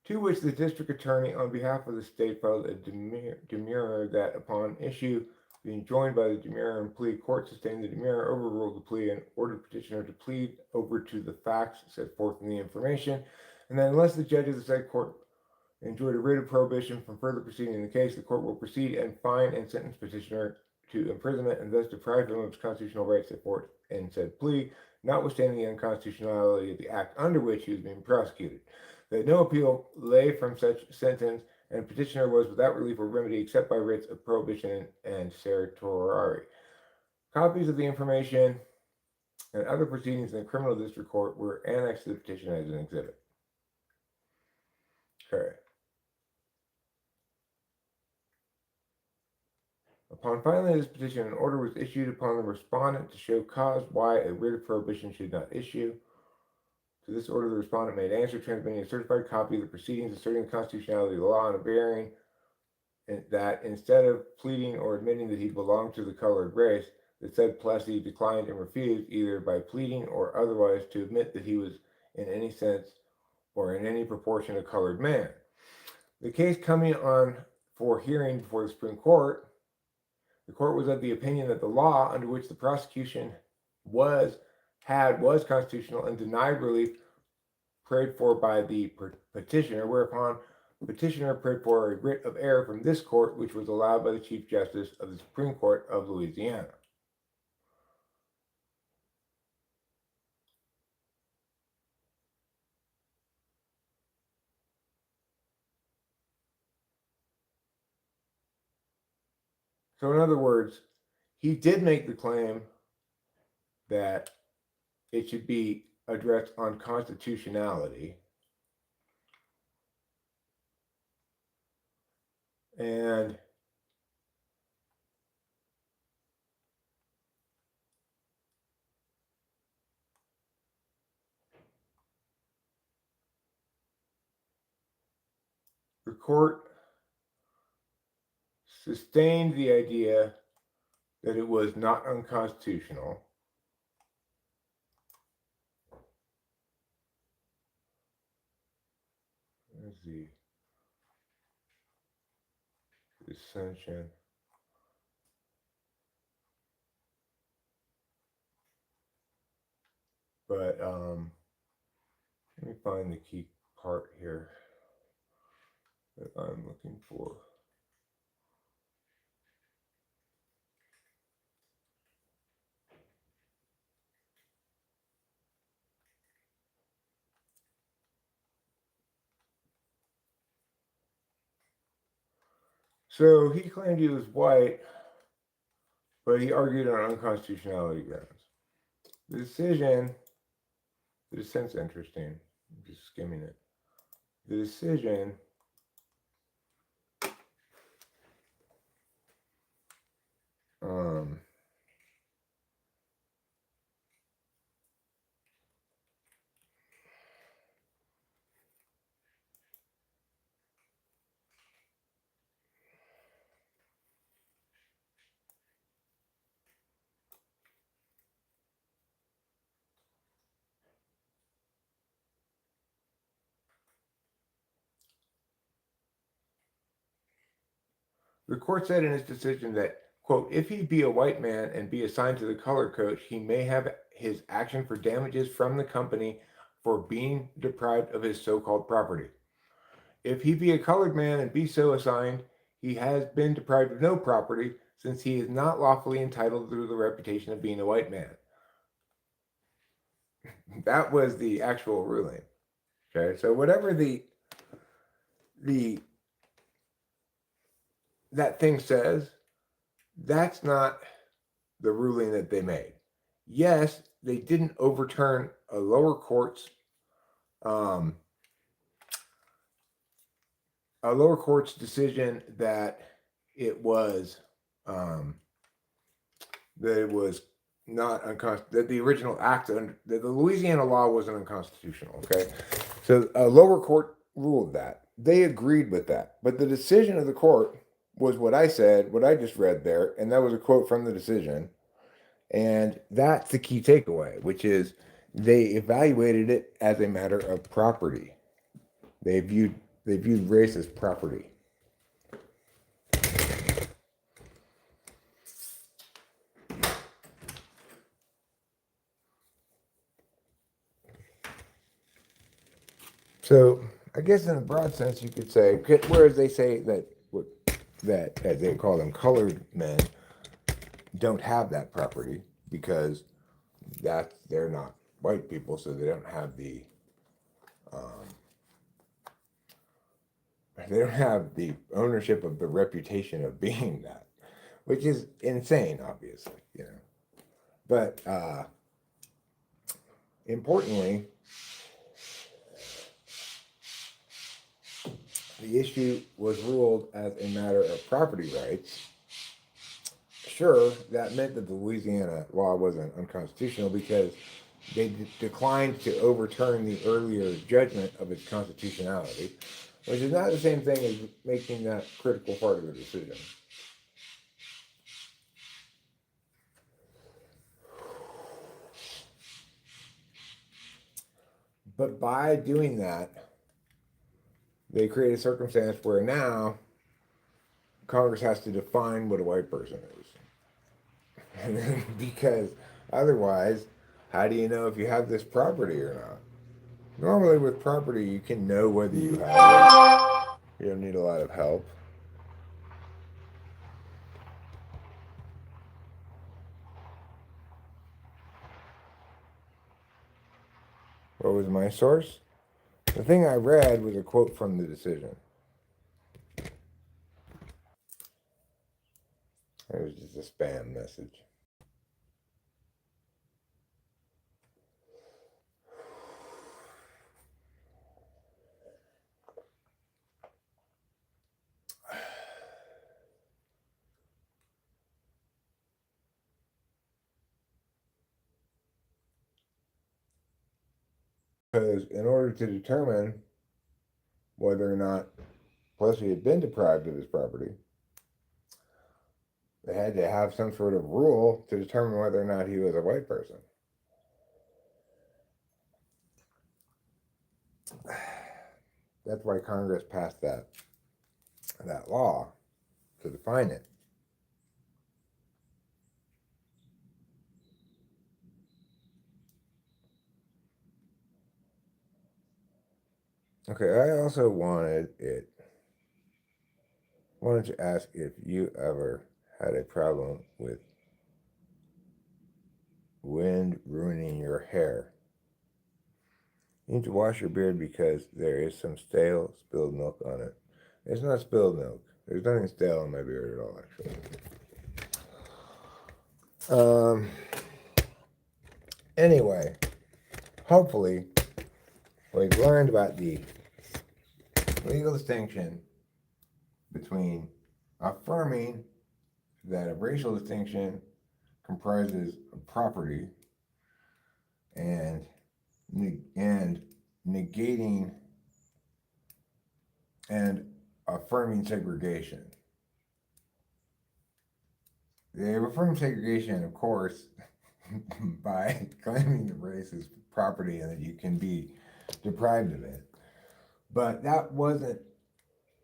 to which the district attorney on behalf of the state filed a demurrer that upon issue being joined by the demurrer and plea, court sustained the demurrer, overruled the plea, and ordered petitioner to plead over to the facts set forth in the information, and that unless the judge of the said court enjoyed a writ of prohibition from further proceeding in the case, the court will proceed and fine and sentence petitioner to imprisonment and thus deprive him of his constitutional rights set forth in said plea, notwithstanding the unconstitutionality of the act under which he was being prosecuted. That no appeal lay from such sentence, and petitioner was without relief or remedy except by writs of prohibition and certiorari. Copies of the information and other proceedings in the criminal district court were annexed to the petition as an exhibit. Okay. Upon filing this petition, an order was issued upon the respondent to show cause why a writ of prohibition should not issue. To this order, the respondent made answer, transmitting a certified copy of the proceedings asserting the constitutionality of the law and averring that instead of pleading or admitting that he belonged to the colored race, the said Plessy declined and refused, either by pleading or otherwise, to admit that he was in any sense or in any proportion a colored man. The case coming on for hearing before the Supreme Court, the court was of the opinion that the law under which the prosecution was constitutional and denied relief prayed for by the petitioner, whereupon the petitioner prayed for a writ of error from this court, which was allowed by the Chief Justice of the Supreme Court of Louisiana. So, in other words, he did make the claim that it should be addressed on constitutionality. And the court sustained the idea that it was not unconstitutional. There's the dissension. But let me find the key part here that I'm looking for. So he claimed he was white, but he argued on unconstitutionality grounds. The decision, the dissent's interesting. I'm just skimming it. the decision the court said in his decision that, quote, if he be a white man and be assigned to the color coach, he may have his action for damages from the company for being deprived of his so-called property. If he be a colored man and be so assigned, he has been deprived of no property, since he is not lawfully entitled through the reputation of being a white man. That was the actual ruling. Okay, so whatever that thing says, that's not the ruling that they made. Yes, they didn't overturn a lower court's decision that it was not unconstitutional, that the original act, that the Louisiana law wasn't unconstitutional. Okay, so a lower court ruled that. They agreed with that, but the decision of the court was what I said, what I just read there, and that was a quote from the decision. And that's the key takeaway, which is they evaluated it as a matter of property. They viewed race as property. So I guess in a broad sense you could say, whereas they say that as they call them colored men don't have that property because they're not white people, so they don't have the ownership of the reputation of being that, which is insane, obviously, you know. But importantly, the issue was ruled as a matter of property rights. Sure, that meant that the Louisiana law wasn't unconstitutional because they declined to overturn the earlier judgment of its constitutionality, which is not the same thing as making that critical part of the decision. But by doing that, they create a circumstance where now Congress has to define what a white person is. Because otherwise, how do you know if you have this property or not? Normally with property, you can know whether you have it. You don't need a lot of help. What was my source? The thing I read was a quote from the decision. It was just a spam message. Because in order to determine whether or not Plessy had been deprived of his property, they had to have some sort of rule to determine whether or not he was a white person. That's why Congress passed that law to define it. Okay, I also wanted to ask if you ever had a problem with wind ruining your hair. You need to wash your beard because there is some stale spilled milk on it. It's not spilled milk. There's nothing stale on my beard at all, actually. Anyway, hopefully, we've learned about the legal distinction between affirming that a racial distinction comprises of property and negating and affirming segregation. They affirm segregation, of course, by claiming that race is property and that you can be deprived of it. But that wasn't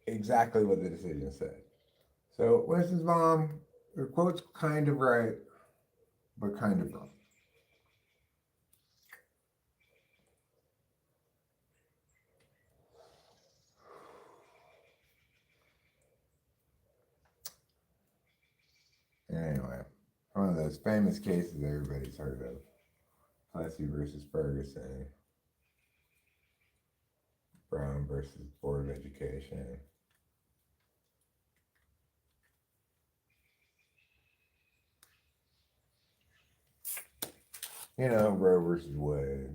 exactly what the decision said. So Winston's mom, her quote's kind of right, but kind of wrong. Anyway, one of those famous cases everybody's heard of. Plessy versus Ferguson. Brown versus Board of Education. You know, Roe versus Wade.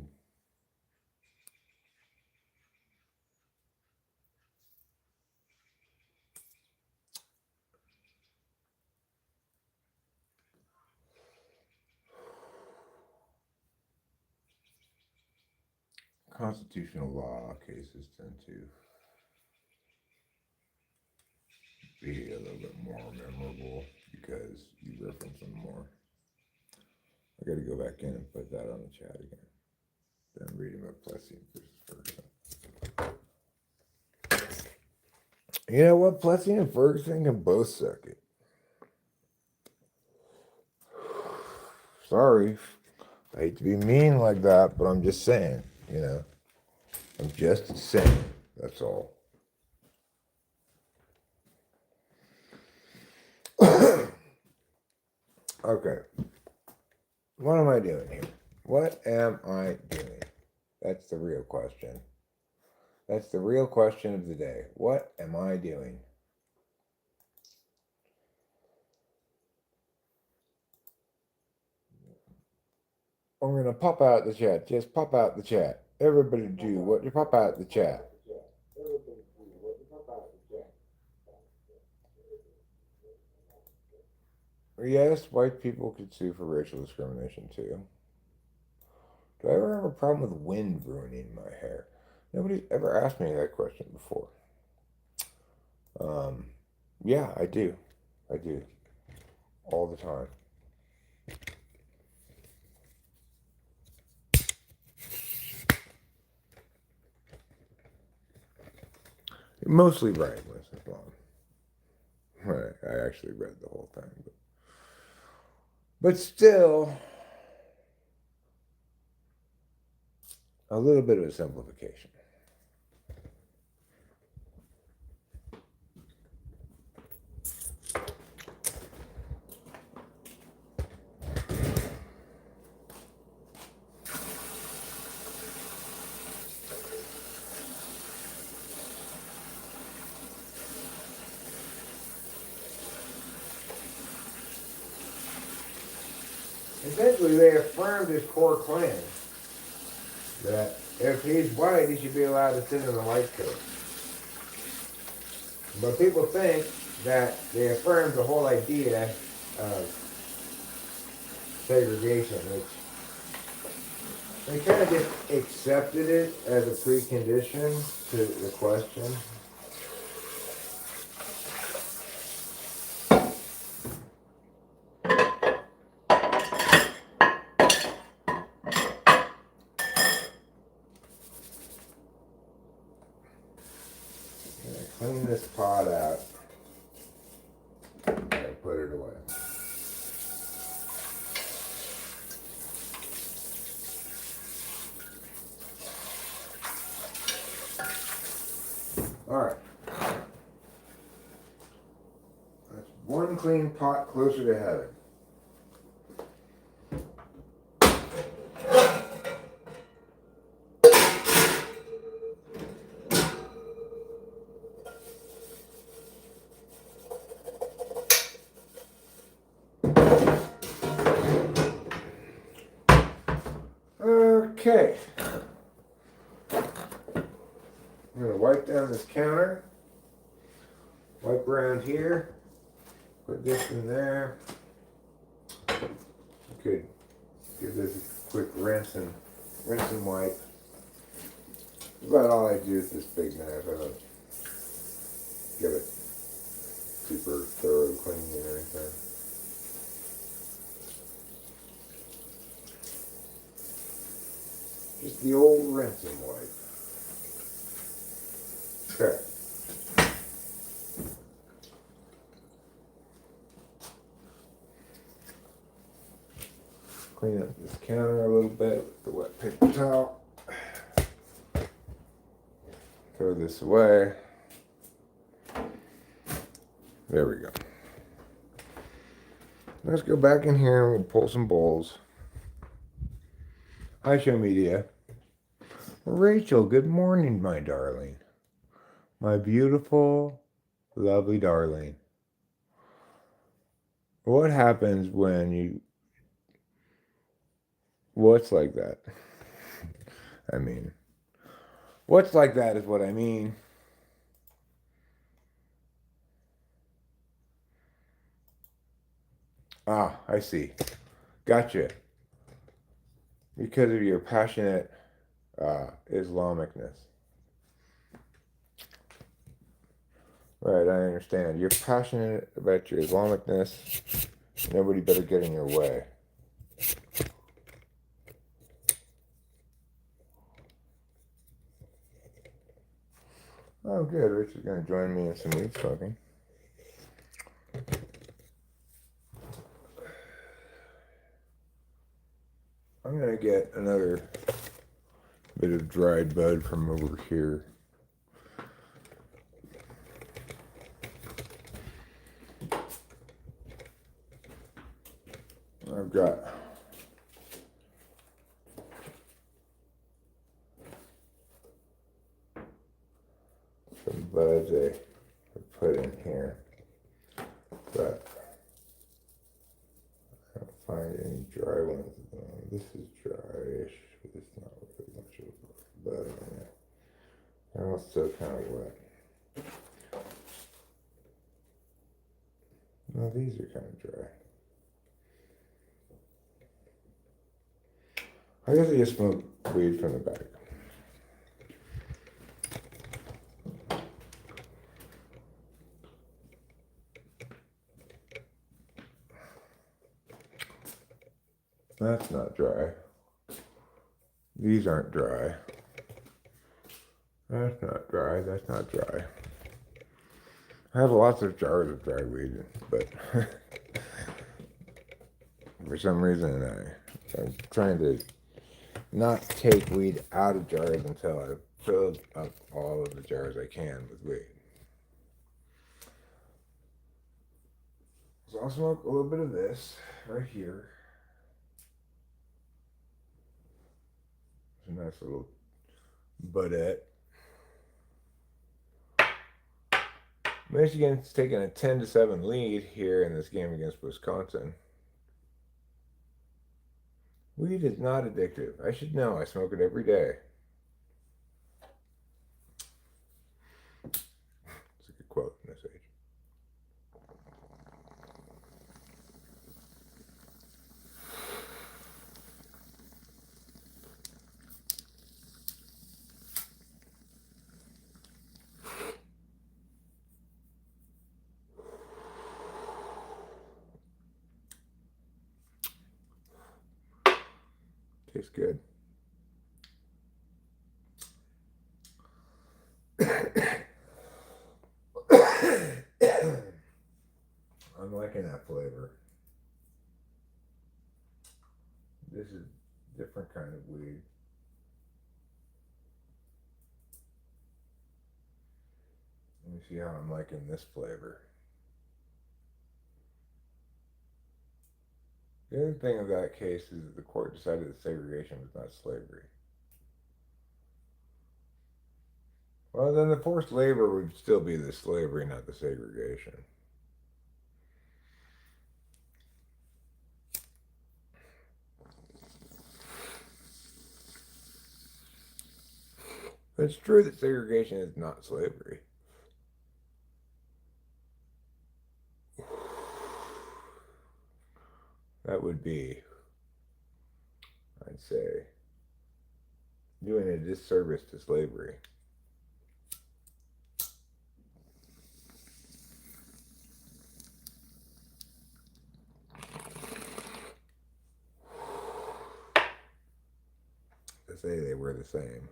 Constitutional law cases tend to be a little bit more memorable because you reference them more. I got to go back in and put that on the chat again. Then reading about Plessy versus Ferguson. You know what? Plessy and Ferguson can both suck it. Sorry. I hate to be mean like that, but I'm just saying, you know. I'm just saying. That's all. Okay. What am I doing here? What am I doing? That's the real question. That's the real question of the day. What am I doing? I'm going to pop out the chat. Just pop out the chat. Everybody do what you pop out the chat. Yes, white people could sue for racial discrimination too. Do I ever have a problem with wind ruining my hair? Nobody's ever asked me that question before. Yeah, I do. I do. All the time. You're mostly right, Mrs. Long. Right, I actually read the whole thing. But still, a little bit of a simplification. Essentially, they affirmed his core claim that if he's white, he should be allowed to sit in the white coat. But people think that they affirmed the whole idea of segregation, which they kind of just accepted it as a precondition to the question. Clean this pot out and put it away. All right. That's one clean pot closer to heaven. Okay. I'm going to wipe down this counter, wipe around here, put this in there. Could give this a quick rinse and wipe. That's about all I do with this big knife. I don't give it super thorough cleaning or anything. Just the old rinse and wipe. Okay. Clean up this counter a little bit with the wet paper towel. Throw this away. There we go. Let's go back in here and we'll pull some bowls. Hi, Show Media. Rachel, good morning, my darling. My beautiful, lovely darling. What happens when you... What's like that? I mean, what's like that is what I mean. Ah, I see. Gotcha. Because of your passionate Islamicness. Right, I understand. You're passionate about your Islamicness. Nobody better get in your way. Oh, good. Rich is going to join me in some weed smoking. I'm going to get another bit of dried bud from over here. I've got some buds I put in here, but I don't find any dry ones. This is dryish, but it's not really much of a bud on it. They're all still kind of wet. No, these are kind of dry. I guess I just smoke weed from the bag. That's not dry. These aren't dry. That's not dry. That's not dry. I have lots of jars of dry weed, but for some reason I'm trying to not take weed out of jars until I've filled up all of the jars I can with weed. So I'll smoke a little bit of this right here. It's a nice little budette. Michigan's taking a 10-7 lead here in this game against Wisconsin. Weed is not addictive. I should know. I smoke it every day. It's a good quote in this age. Tastes good. I'm liking that flavor. This is a different kind of weed. Let me see how I'm liking this flavor. The other thing of that case is that the court decided that segregation was not slavery. Well, then the forced labor would still be the slavery, not the segregation. It's true that segregation is not slavery. That would be, I'd say, doing a disservice to slavery. To say they were the same.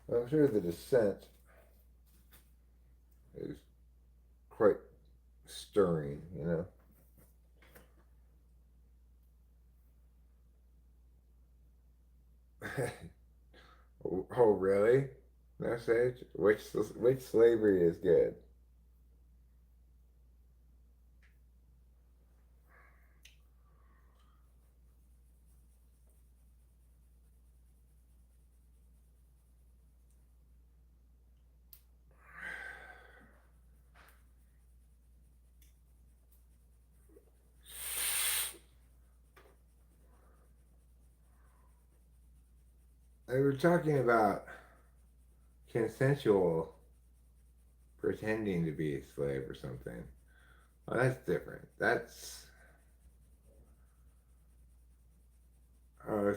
I'm sure the dissent is quite stirring, you know. Oh, really? No, Sage? Which slavery is good? They were talking about consensual pretending to be a slave or something. Well, that's different. That's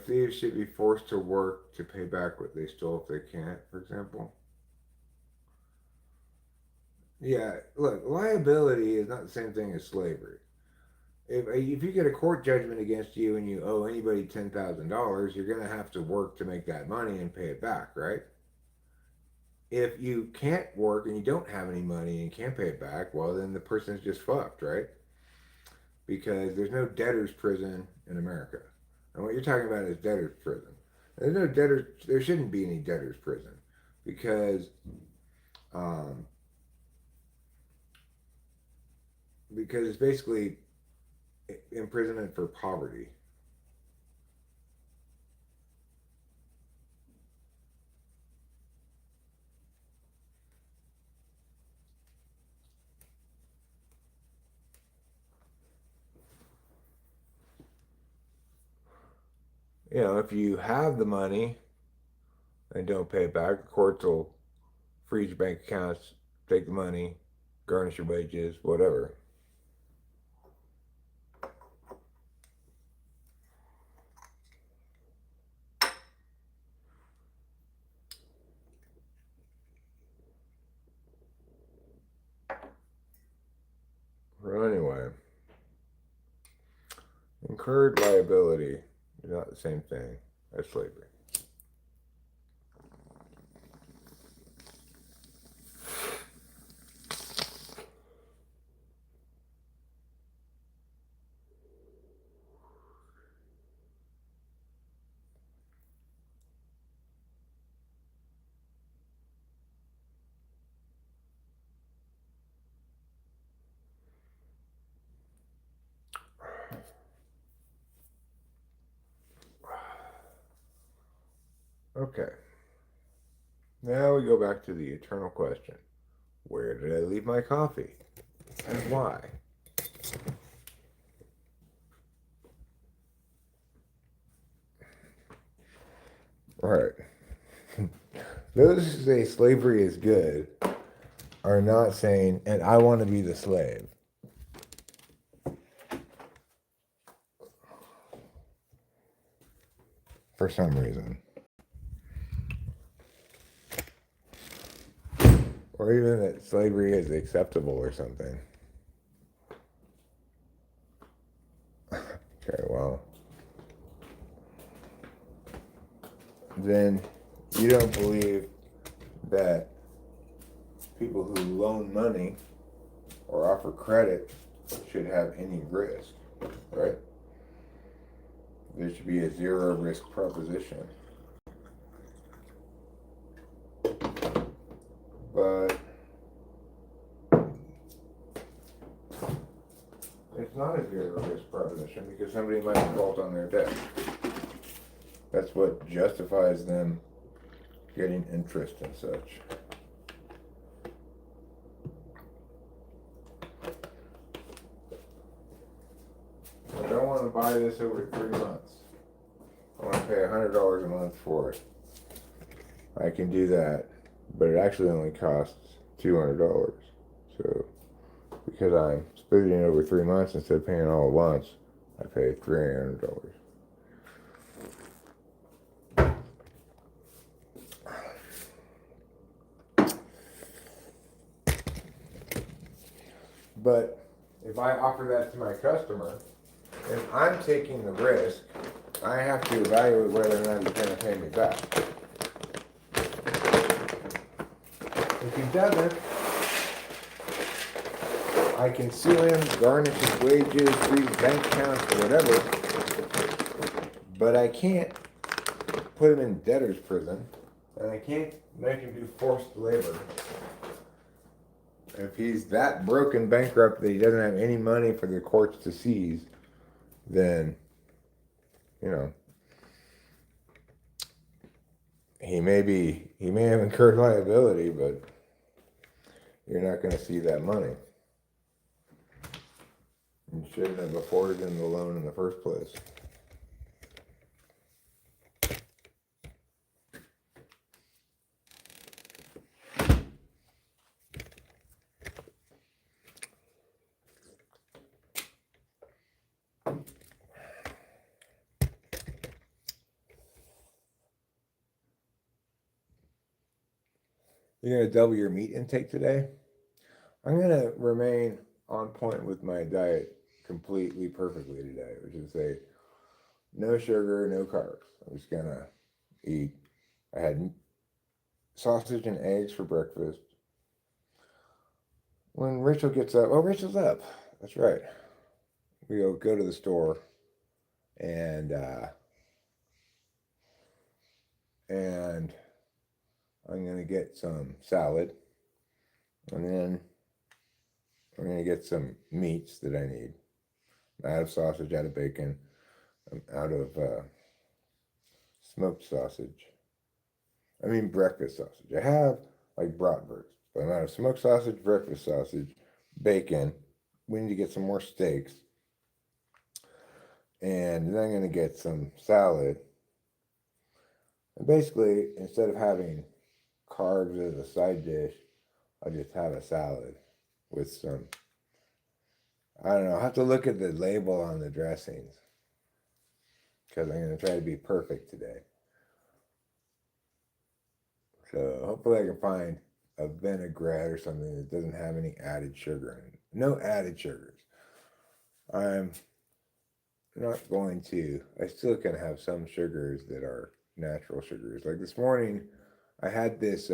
thieves should be forced to work to pay back what they stole if they can't, for example. Yeah, look, liability is not the same thing as slavery. If you get a court judgment against you and you owe anybody $10,000, you're going to have to work to make that money and pay it back, right? If you can't work and you don't have any money and can't pay it back, well, then the person's just fucked, right? Because there's no debtor's prison in America. And what you're talking about is debtor's prison. There's no debtor. There shouldn't be any debtor's prison because um, it's basically imprisonment for poverty. You know, if you have the money and don't pay it back, the courts will freeze your bank accounts, take the money, garnish your wages, whatever. Well, anyway, incurred liability is not the same thing as slavery. Okay. Now we go back to the eternal question. Where did I leave my coffee? And why? All right. Those who say slavery is good are not saying, and I want to be the slave. For some reason. Or even that slavery is acceptable or something. Okay, well. Then you don't believe that people who loan money or offer credit should have any risk, right? There should be a zero risk proposition. But it's not a zero risk proposition because somebody might default on their debt. That's what justifies them getting interest and such. buy this over 3 months. I want to pay $100 a month for it. I can do that, but it actually only costs $200. So, because I'm splitting it over 3 months instead of paying all at once, I pay $300. But if I offer that to my customer, and I'm taking the risk, I have to evaluate whether or not he's going to pay me back. If he doesn't, I can sue him, garnish his wages, freeze bank accounts, or whatever, but I can't put him in debtor's prison, and I can't make him do forced labor. If he's that broken bankrupt that he doesn't have any money for the courts to seize, then, you know, he may have incurred liability, but you're not going to see that money. You shouldn't have afforded him the loan in the first place. You're going to double your meat intake today? I'm going to remain on point with my diet completely, perfectly today, which is say no sugar, no carbs. I'm just going to eat. I had sausage and eggs for breakfast. When Rachel gets up, oh, Rachel's up. That's right. We'll go to the store and I'm going to get some salad, and then I'm going to get some meats that I need. Out of sausage, out of bacon, I'm out of smoked sausage. I mean breakfast sausage. I have like bratwurst, but I'm out of smoked sausage, breakfast sausage, bacon. We need to get some more steaks. And then I'm going to get some salad. And basically, instead of having carbs as a side dish, I'll just have a salad with some, I don't know, I'll have to look at the label on the dressings because I'm going to try to be perfect today. So hopefully I can find a vinaigrette or something that doesn't have any added sugar in it. No added sugars. I'm not going to, I still can have some sugars that are natural sugars. Like this morning, I had this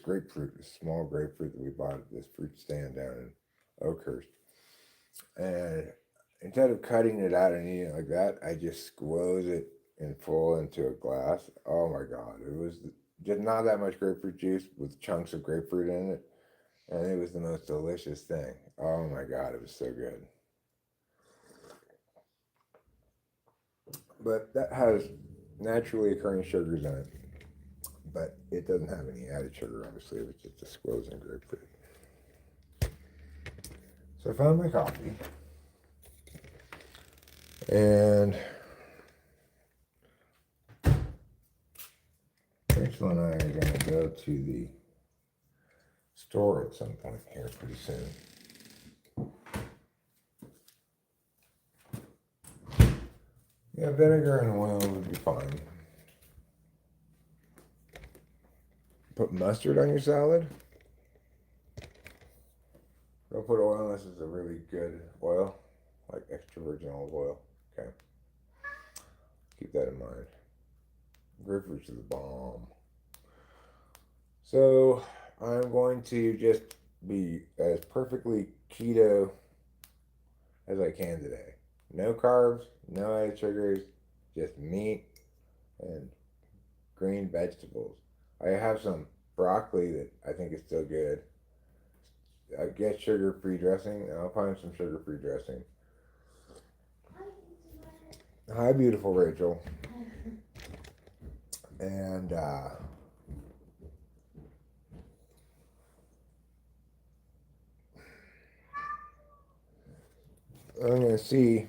grapefruit, this small grapefruit that we bought at this fruit stand down in Oakhurst. And instead of cutting it out and eating it like that, I just squoze it in full into a glass. Oh my God. It was just not that much grapefruit juice with chunks of grapefruit in it. And it was the most delicious thing. Oh my God, it was so good. But that has naturally occurring sugars in it. But it doesn't have any added sugar, obviously. It was just a squozen grapefruit. So I found my coffee. And Rachel and I are going to go to the store at some point here pretty soon. Yeah, vinegar and oil would be fine. Put mustard on your salad? Don't put oil unless it's a really good oil, like extra virgin olive oil. Okay. Keep that in mind. Grapefruits are the bomb. So I'm going to just be as perfectly keto as I can today. No carbs, no added sugars, just meat and green vegetables. I have some broccoli that I think is still good. I get sugar-free dressing, and I'll find some sugar-free dressing. Hi, beautiful Rachel. And I'm gonna see.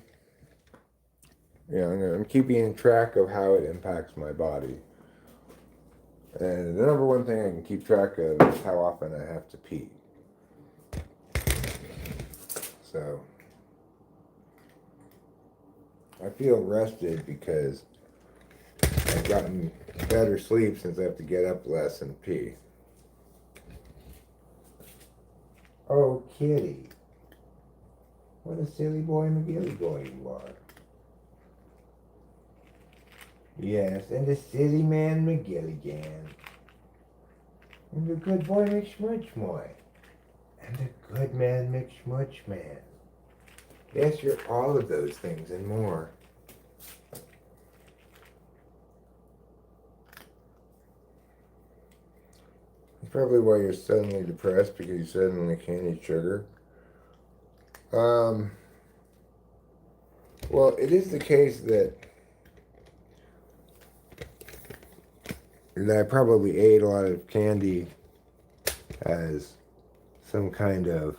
Yeah, I'm keeping track of how it impacts my body. And the number one thing I can keep track of is how often I have to pee. So I feel rested because I've gotten better sleep since I have to get up less and pee. Oh, kitty. What a silly boy McGilly boy you are. Yes, and the silly man McGilligan. And the good boy McSmudgemoy. And the good man McSmudgeman. Yes, you're all of those things and more. That's probably why you're suddenly depressed, because you suddenly can't eat sugar. Well, it is the case that I probably ate a lot of candy as some kind of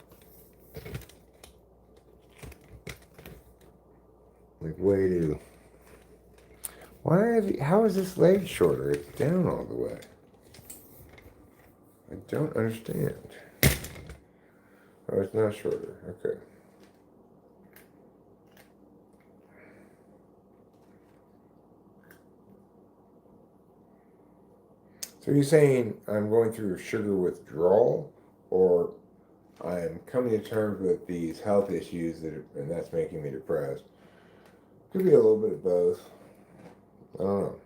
like way to. How is this leg shorter? It's down all the way. I don't understand. Oh, it's not shorter. Okay. So you're saying I'm going through sugar withdrawal, or I'm coming to terms with these health issues and that's making me depressed? Could be a little bit of both. I don't know.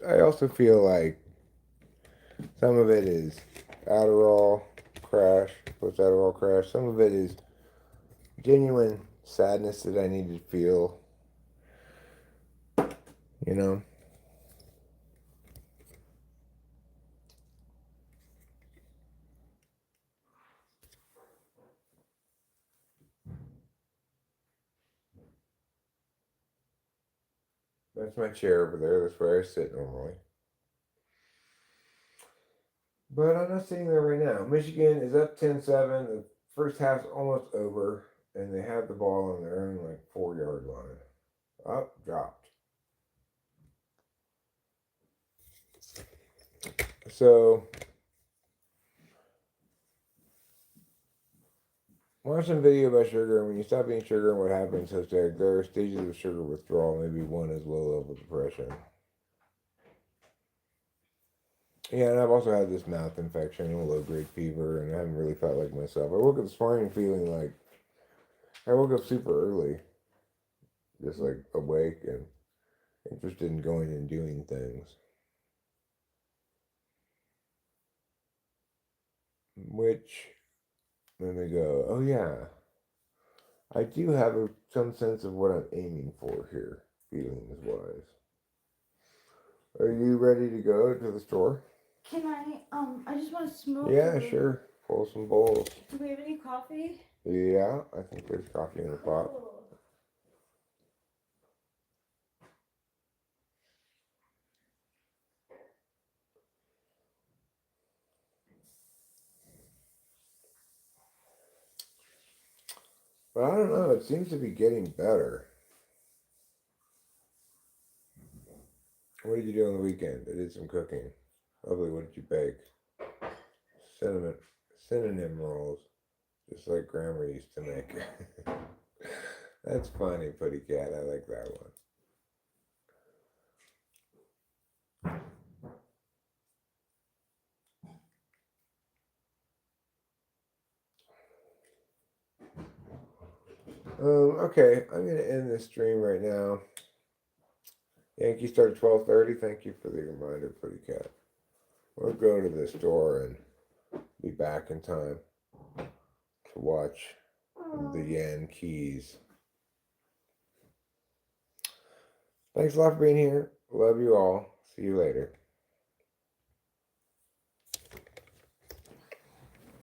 I also feel like some of it is Adderall crash, post Adderall crash. Some of it is genuine sadness that I need to feel. You know. That's my chair over there. That's where I sit normally. But I'm not sitting there right now. Michigan is up 10-7. The first half's almost over, and they have the ball on their own, like, 4-yard line. Up, dropped. So, watch some video about sugar, and when you stop eating sugar and what happens, so there are stages of sugar withdrawal. Maybe one is low-level depression. Yeah, and I've also had this mouth infection and a low-grade fever, and I haven't really felt like myself. I woke up this morning feeling like I woke up super early, just like awake and interested in going and doing things. Which, let me go. Oh yeah, I do have some sense of what I'm aiming for here, feelings wise. Are you ready to go to the store? Can I just want to smoke. Yeah, sure. Pull some bowls. Do we have any coffee? Yeah, I think there's coffee in the pot. But I don't know, it seems to be getting better. What did you do on the weekend? I did some cooking. Lovely, what did you bake? Synonym rolls. Just like Grandma used to make. That's funny, Putty Cat. I like that one. Okay, I'm gonna end this stream right now. Yankee start at 12:30. Thank you for the reminder, Putty Cat. We'll go to the store and be back in time to watch the Yankees. Thanks a lot for being here. Love you all. See you later.